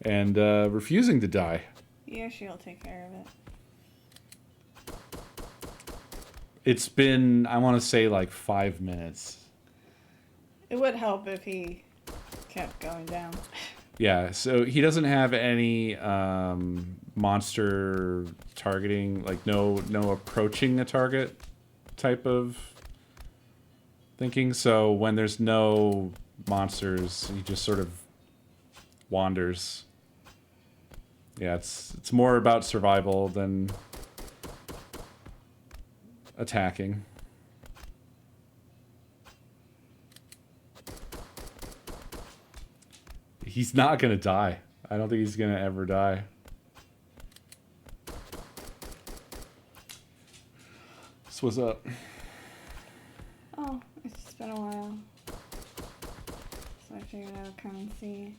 And refusing to die. Yeah, she'll take care of it. It's been, I want to say, like 5 minutes. It would help if he kept going down. Yeah, so he doesn't have any monster targeting, like no approaching a target type of thinking. So when there's no monsters, he just sort of wanders. Yeah, it's more about survival than attacking. He's not gonna die. I don't think he's gonna ever die. So what's up? Oh, it's just been a while. So I figured I would come and see.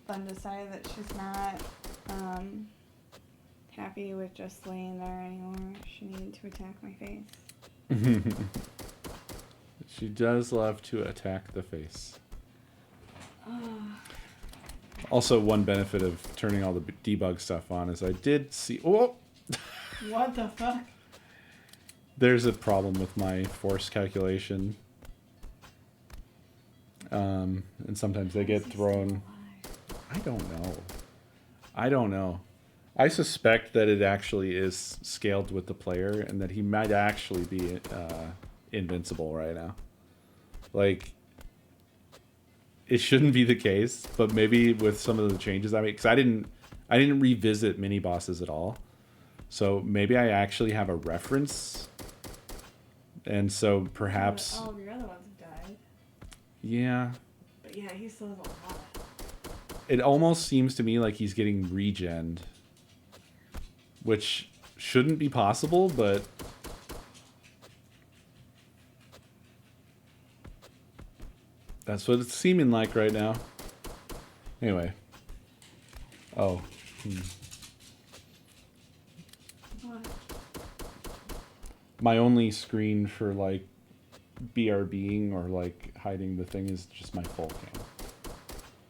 Fun decided that she's not happy with just laying there anymore. She needed to attack my face. She does love to attack the face. Also, one benefit of turning all the debug stuff on is I did see... Oh! What the fuck? There's a problem with my force calculation. And sometimes they get thrown... I don't know. I suspect that it actually is scaled with the player and that he might actually be invincible right now. Like, it shouldn't be the case, but maybe with some of the changes I made, because I didn't revisit mini bosses at all. So maybe I actually have a reference. And so perhaps... All of your other ones have died. Yeah. But yeah, he still has a lot. It almost seems to me like he's getting regened. Which shouldn't be possible, but... That's what it's seeming like right now. Anyway. Oh. What? My only screen for, like, BRBing or, like, hiding the thing is just my full cam.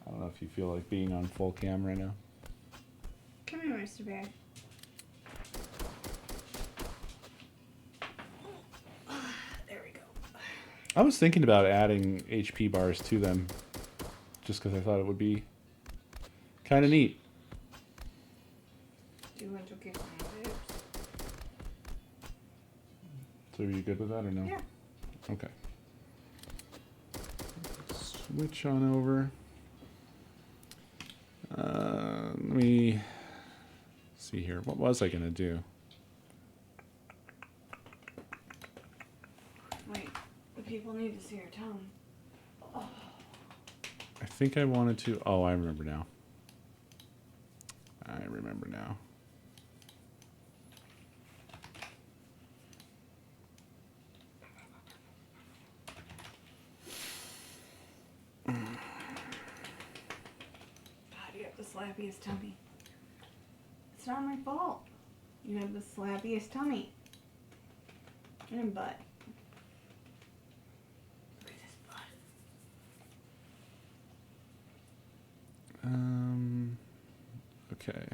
I don't know if you feel like being on full cam right now. Come here, Mr. Bear. There we go. I was thinking about adding HP bars to them. Just because I thought it would be kind of neat. Do you want to kick my ribs? So are you good with that or no? Yeah. Okay. Switch on over. Let me see here. What was I going to do? Wait, the people need to see your tongue. Oh. I think I wanted to... Oh, I remember now. God, you have the slappiest tummy. It's not my fault. You have the slappiest tummy. And butt. Look at this butt. Okay.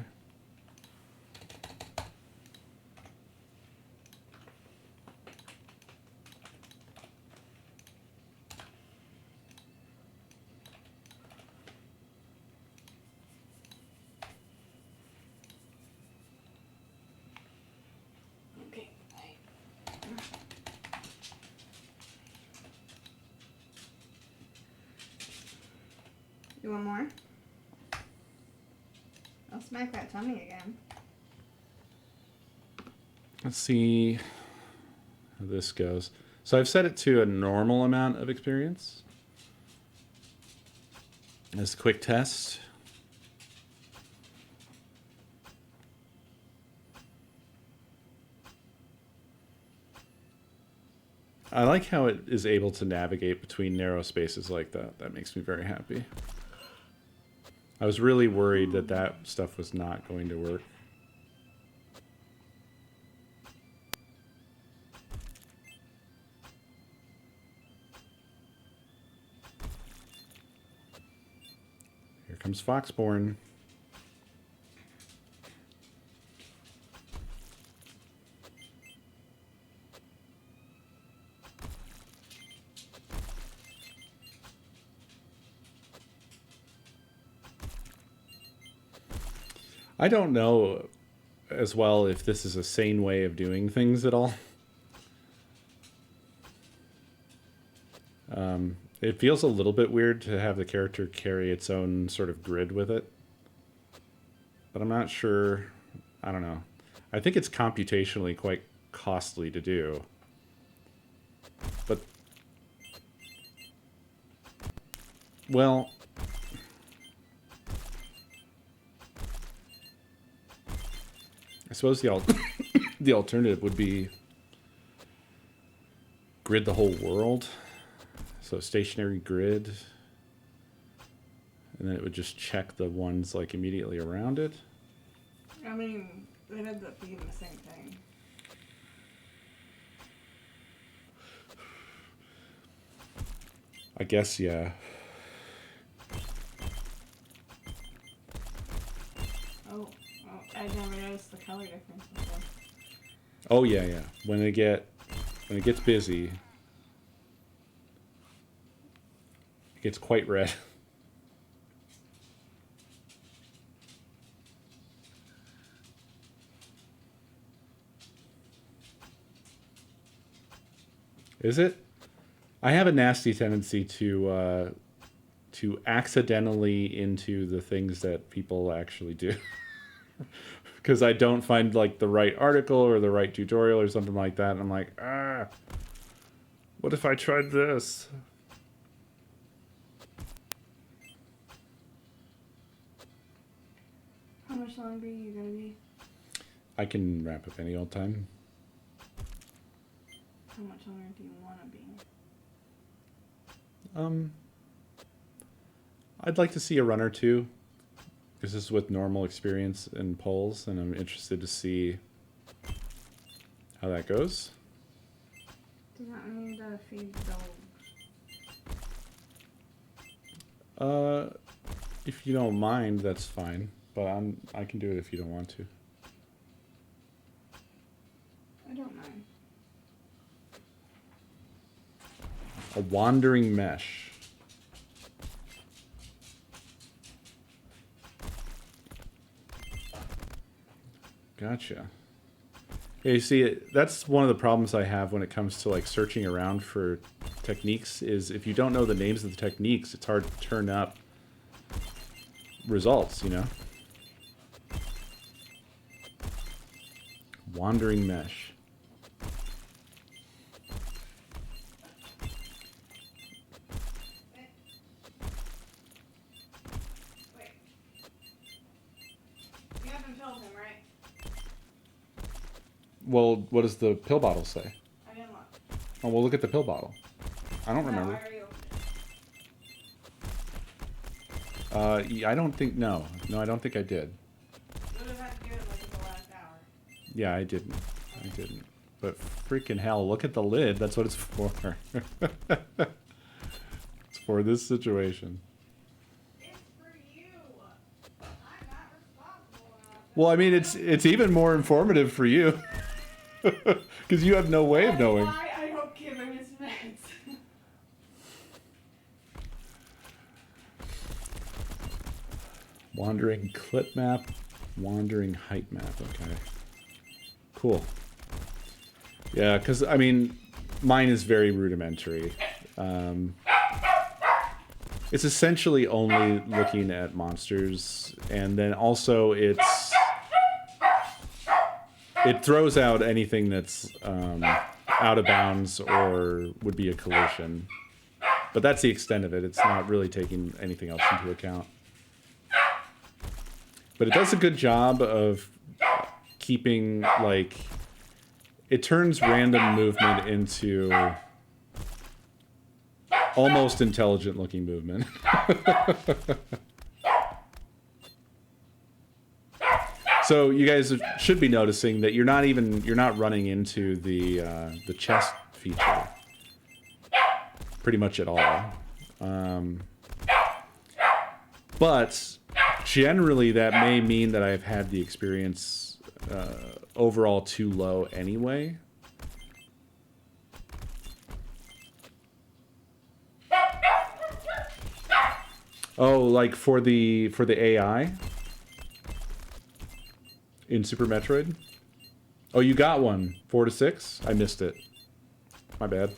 Okay. You want more? I'll smack that tummy again. Let's see how this goes. So I've set it to a normal amount of experience. As a quick test. I like how it is able to navigate between narrow spaces like that. That makes me very happy. I was really worried that that stuff was not going to work. Here comes Foxborn. I don't know as well if this is a sane way of doing things at all. It feels a little bit weird to have the character carry its own sort of grid with it. But I'm not sure. I don't know. I think it's computationally quite costly to do. But, well, I suppose the alternative would be grid the whole world. So stationary grid. And then it would just check the ones like immediately around it. I mean, it ends up being the same thing. I guess, yeah. Oh, I never noticed the color difference before. Oh yeah, yeah. When it gets busy, it gets quite red. Is it? I have a nasty tendency to accidentally into the things that people actually do. Because I don't find like the right article or the right tutorial or something like that, and I'm like, what if I tried this? How much longer are you gonna be? I can wrap up any old time. How much longer do you want to be? I'd like to see a run or two. This is with normal experience in polls, and I'm interested to see how that goes. Do you want me to feed the dogs? If you don't mind, that's fine. But I can do it if you don't want to. I don't mind. A wandering mesh. Gotcha. Yeah, you see, that's one of the problems I have when it comes to like searching around for techniques is if you don't know the names of the techniques, it's hard to turn up results, you know? Wandering mesh. Wait. You haven't filled him, right? Well, what does the pill bottle say? I didn't look. Oh, well, look at the pill bottle. I don't No, remember. I already opened it. I don't think, no, I don't think I did. You would have had to do it like in the last hour. Yeah, I didn't. I didn't. But freaking hell, look at the lid. That's what it's for. It's for this situation. It's for you. I'm not responsible enough. Well, I mean, it's even more informative for you. Because you have no way of knowing. Why I don't give him his meds. Wandering clip map, wandering height map. Okay. Cool. Yeah, because, I mean, mine is very rudimentary. It's essentially only looking at monsters, and then also it throws out anything that's out of bounds or would be a collision. But that's the extent of it. It's not really taking anything else into account. But it does a good job of keeping, like, it turns random movement into almost intelligent looking movement. So you guys should be noticing that you're not running into the chest feature pretty much at all. But generally that may mean that I've had the experience overall too low anyway. Oh, like for the AI in Super Metroid? Oh, you got one. 4 to 6? I missed it. My bad.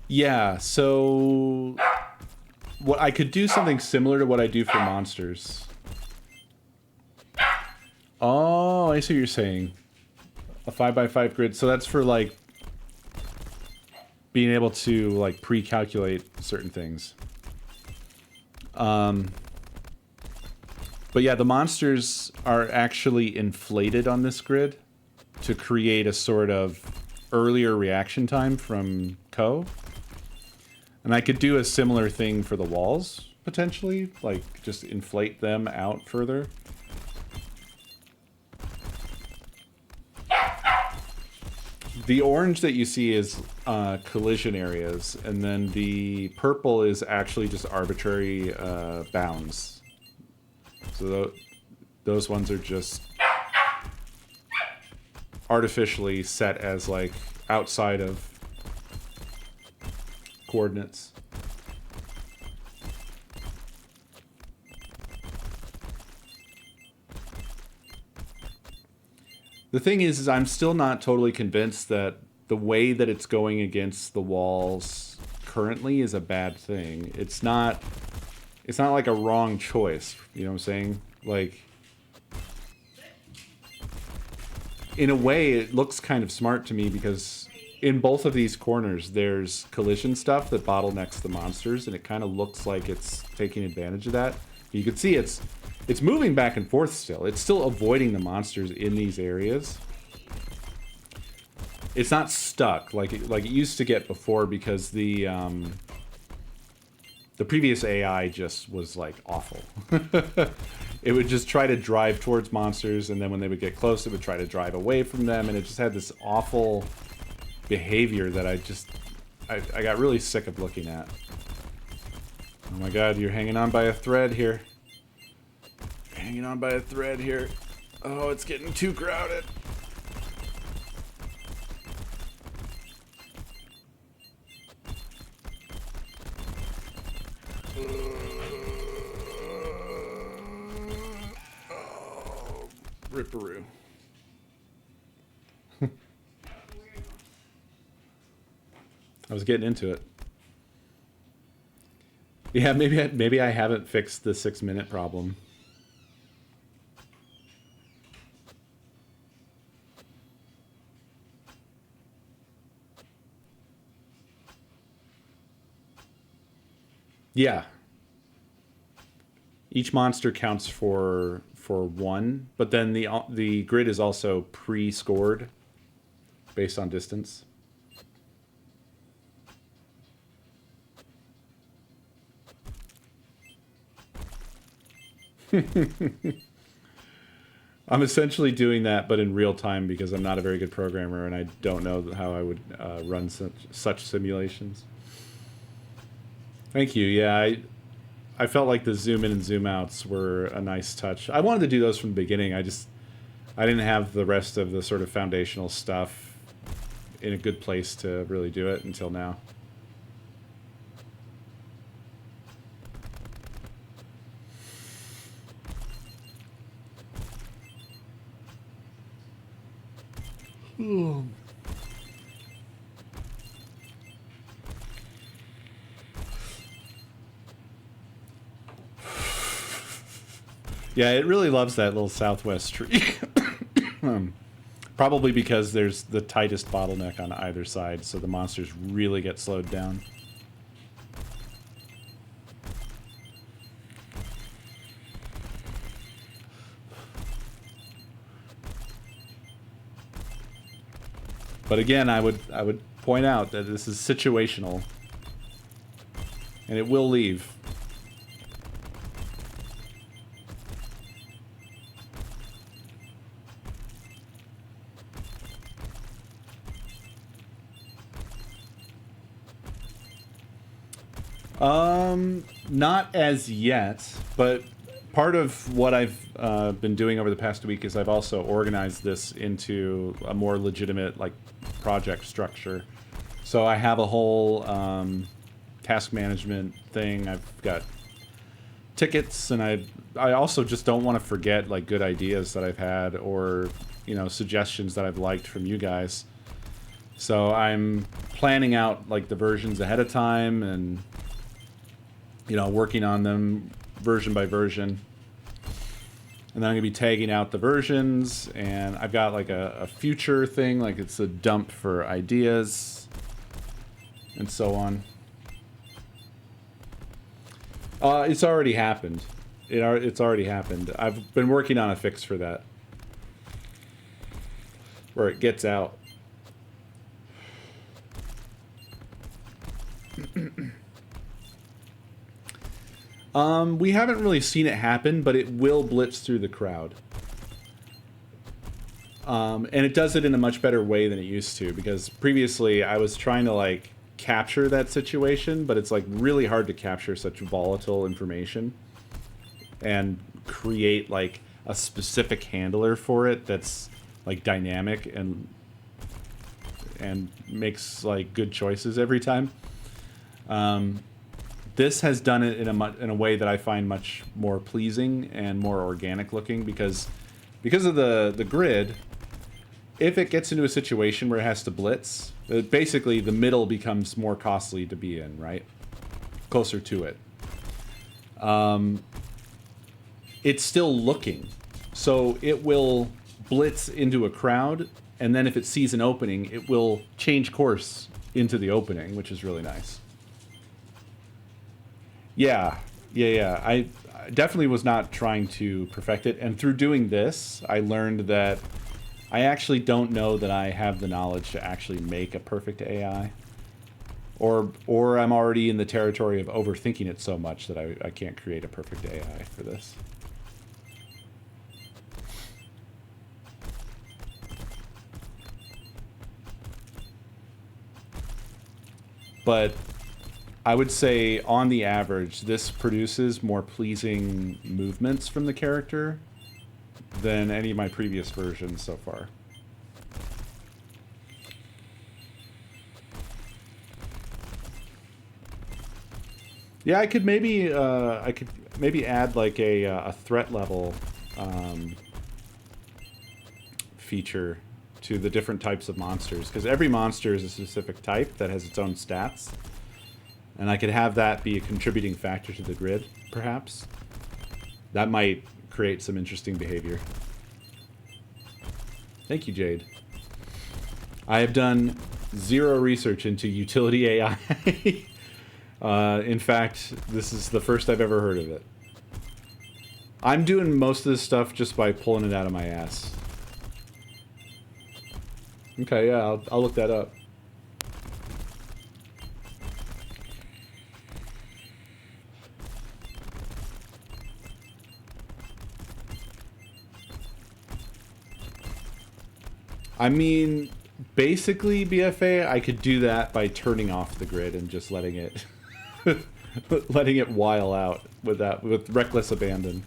Yeah, so what I could do something similar to what I do for monsters. Oh, I see what you're saying. A 5x5 grid. So that's for like being able to like pre-calculate certain things. But yeah, the monsters are actually inflated on this grid to create a sort of earlier reaction time from Co. And I could do a similar thing for the walls, potentially. Like, just inflate them out further. The orange that you see is collision areas, and then the purple is actually just arbitrary bounds. So those ones are just artificially set as, like, outside of coordinates. The thing is I'm still not totally convinced that the way that it's going against the walls currently is a bad thing. It's not like a wrong choice, you know what I'm saying? Like, in a way it looks kind of smart to me because in both of these corners, there's collision stuff that bottlenecks the monsters, and it kind of looks like it's taking advantage of that. You can see it's moving back and forth still. It's still avoiding the monsters in these areas. It's not stuck like it used to get before because the previous AI just was like awful. It would just try to drive towards monsters, and then when they would get close, it would try to drive away from them, and it just had this awful behavior that I got really sick of looking at. Oh my god, you're hanging on by a thread here. You're hanging on by a thread here. Oh, it's getting too crowded. Oh, ripperoo. I was getting into it. Yeah, maybe I haven't fixed the 6-minute problem. Yeah. Each monster counts for 1, but then the grid is also pre-scored based on distance. I'm essentially doing that, but in real time because I'm not a very good programmer and I don't know how I would run such simulations. Thank you. Yeah, I felt like the zoom in and zoom outs were a nice touch. I wanted to do those from the beginning. I didn't have the rest of the sort of foundational stuff in a good place to really do it until now. Yeah, it really loves that little southwest tree. Probably because there's the tightest bottleneck on either side, so the monsters really get slowed down. But again, I would point out that this is situational, and it will leave. Not as yet, but part of what I've been doing over the past week is I've also organized this into a more legitimate, like, project structure. So I have a whole task management thing. I've got tickets, and I also just don't want to forget, like, good ideas that I've had, or, you know, suggestions that I've liked from you guys. So I'm planning out, like, the versions ahead of time, and, you know, working on them version by version. And then I'm going to be tagging out the versions, and I've got, like, a future thing, like it's a dump for ideas, and so on. It's already happened. It's already happened. I've been working on a fix for that, where it gets out. We haven't really seen it happen, but it will blitz through the crowd. And it does it in a much better way than it used to, because previously I was trying to, like, capture that situation, but it's, like, really hard to capture such volatile information and create, like, a specific handler for it that's, like, dynamic and makes, like, good choices every time. This has done it in a way that I find much more pleasing and more organic looking, because of the grid. If it gets into a situation where it has to blitz, basically the middle becomes more costly to be in, right? Closer to it. It's still looking, so it will blitz into a crowd, and then if it sees an opening, it will change course into the opening, which is really nice. Yeah. I definitely was not trying to perfect it, and through doing this, I learned that I actually don't know that I have the knowledge to actually make a perfect AI. Or I'm already in the territory of overthinking it so much that I can't create a perfect AI for this. But I would say, on the average, this produces more pleasing movements from the character than any of my previous versions so far. Yeah, I could maybe add, like, a threat level feature to the different types of monsters, because every monster is a specific type that has its own stats. And I could have that be a contributing factor to the grid, perhaps. That might create some interesting behavior. Thank you, Jade. I have done zero research into utility AI. In fact, this is the first I've ever heard of it. I'm doing most of this stuff just by pulling it out of my ass. Okay, yeah, I'll look that up. I mean, basically, BFA, I could do that by turning off the grid and just letting it letting it while out with reckless abandon.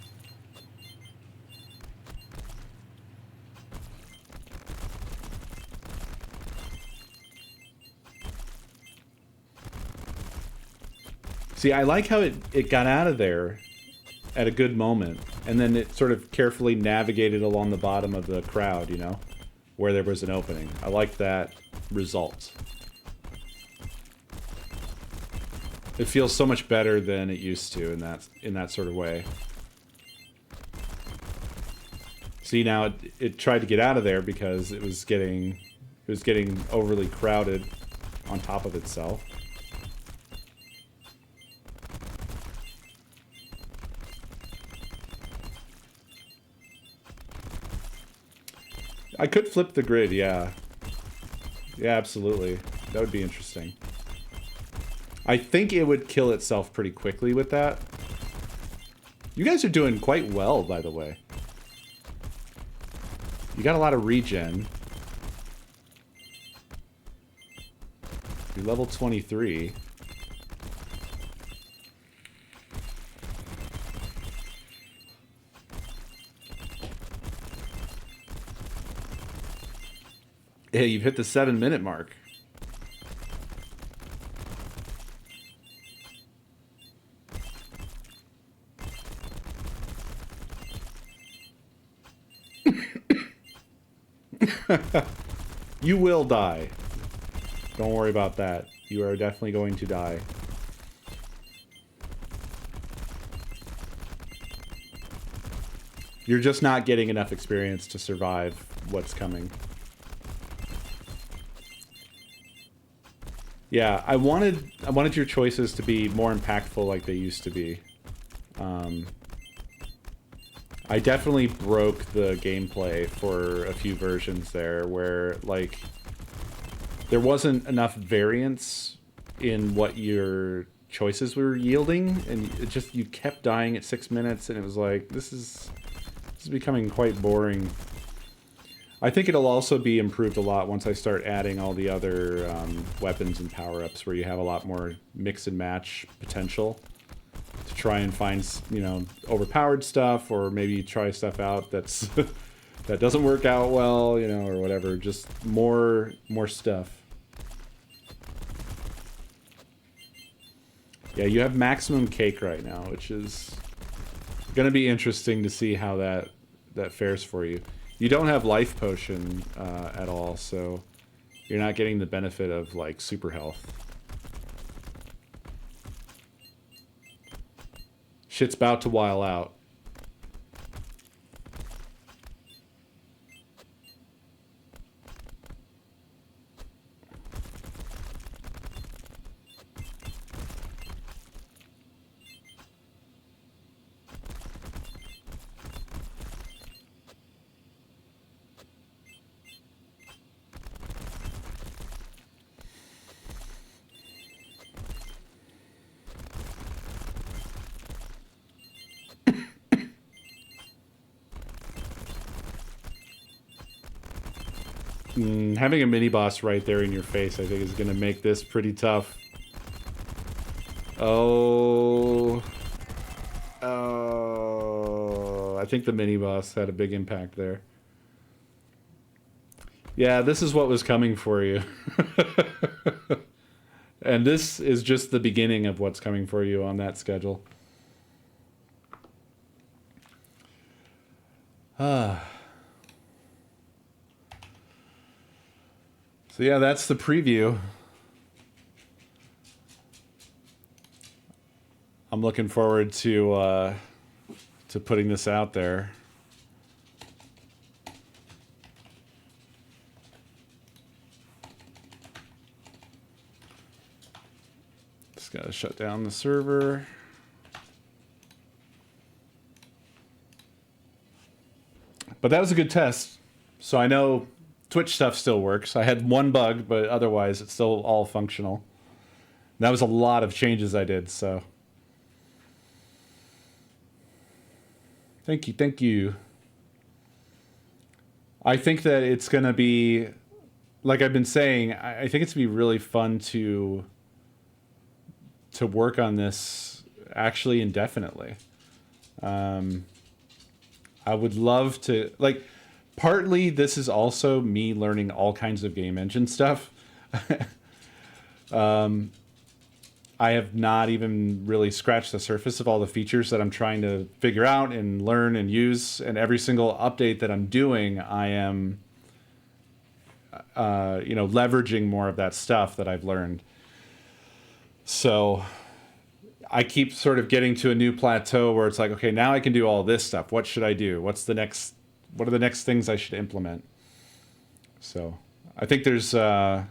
See, I like how it got out of there at a good moment, and then it sort of carefully navigated along the bottom of the crowd, you know? where there was an opening. I like that result. It feels so much better than it used to in that sort of way. See, now it tried to get out of there because it was getting overly crowded on top of itself. I could flip the grid, yeah. Yeah, absolutely. That would be interesting. I think it would kill itself pretty quickly with that. You guys are doing quite well, by the way. You got a lot of regen. You're level 23. Hey, you've hit the 7-minute mark. You will die. Don't worry about that. You are definitely going to die. You're just not getting enough experience to survive what's coming. Yeah, I wanted your choices to be more impactful like they used to be. I definitely broke the gameplay for a few versions there where, like, there wasn't enough variance in what your choices were yielding, and it just, you kept dying at 6 minutes, and it was like, this is becoming quite boring. I think it'll also be improved a lot once I start adding all the other weapons and power-ups where you have a lot more mix and match potential to try and find, you know, overpowered stuff, or maybe try stuff out that's that doesn't work out well, you know, or whatever. Just more stuff. Yeah, you have maximum cake right now, which is gonna be interesting to see how that fares for you. You don't have life potion at all, so you're not getting the benefit of, like, super health. Shit's about to while out. Having a mini-boss right there in your face, I think, is going to make this pretty tough. Oh. Oh. I think the mini-boss had a big impact there. Yeah, this is what was coming for you. And this is just the beginning of what's coming for you on that schedule. So yeah, that's the preview. I'm looking forward to putting this out there. Just gotta shut down the server. But that was a good test. So I know Twitch stuff still works. I had one bug, but otherwise it's still all functional. That was a lot of changes I did, so. Thank you, thank you. I think that it's going to be, like I've been saying, I think it's going to be really fun to work on this actually indefinitely. I would love to, like, partly this is also me learning all kinds of game engine stuff. I have not even really scratched the surface of all the features that I'm trying to figure out and learn and use. And every single update that I'm doing, I am leveraging more of that stuff that I've learned. So I keep sort of getting to a new plateau where it's like, okay, now I can do all this stuff. What should I do? What are the next things I should implement? So I think there's a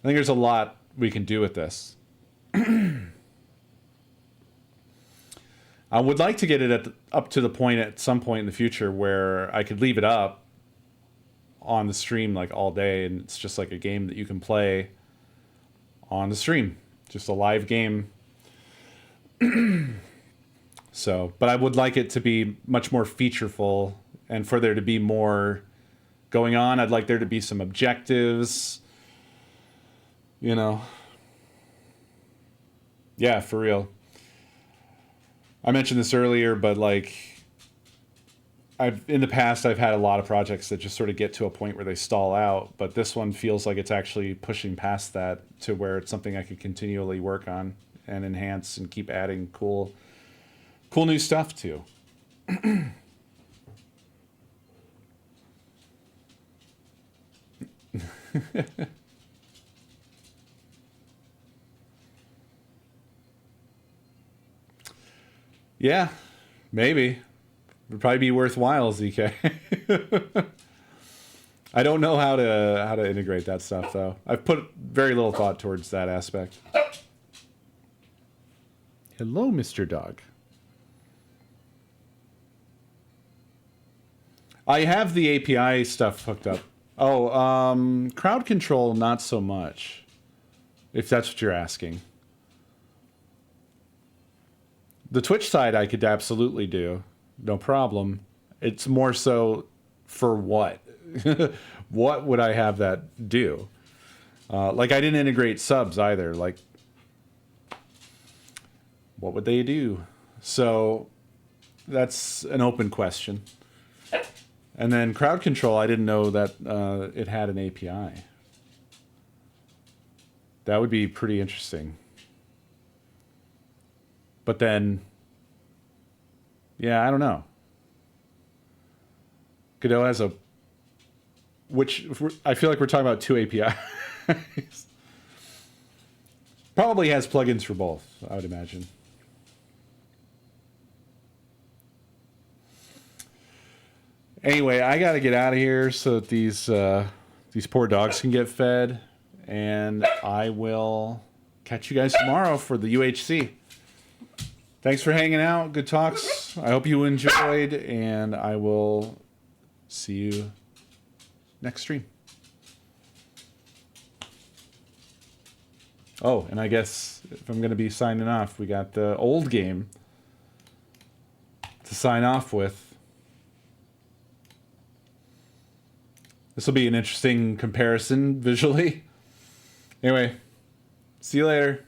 lot we can do with this. I would like to get it up to the point at some point in the future where I could leave it up on the stream like all day, and it's just like a game that you can play on the stream, just a live game. So, but I would like it to be much more featureful and for there to be more going on. I'd like there to be some objectives, Yeah, for real. I mentioned this earlier, but like in the past I've had a lot of projects that just sort of get to a point where they stall out, but this one feels like it's actually pushing past that to where it's something I could continually work on and enhance and keep adding cool new stuff to. Yeah, maybe. Would probably be worthwhile, ZK. I don't know how to integrate that stuff though. I've put very little thought towards that aspect. Hello, Mr. Dog. I have the API stuff hooked up. Oh, crowd control, not so much. If that's what you're asking. The Twitch side I could absolutely do. No problem. It's more so for what? What would I have that do? Like I didn't integrate subs either. Like, what would they do? So that's an open question. And then crowd control, I didn't know that it had an API. That would be pretty interesting. But then, yeah, I don't know. Godot has I feel like we're talking about two APIs. Probably has plugins for both, I would imagine. Anyway, I got to get out of here so that these poor dogs can get fed, and I will catch you guys tomorrow for the UHC. Thanks for hanging out. Good talks. I hope you enjoyed, and I will see you next stream. Oh, and I guess if I'm going to be signing off, we got the old game to sign off with. This will be an interesting comparison visually. Anyway, see you later.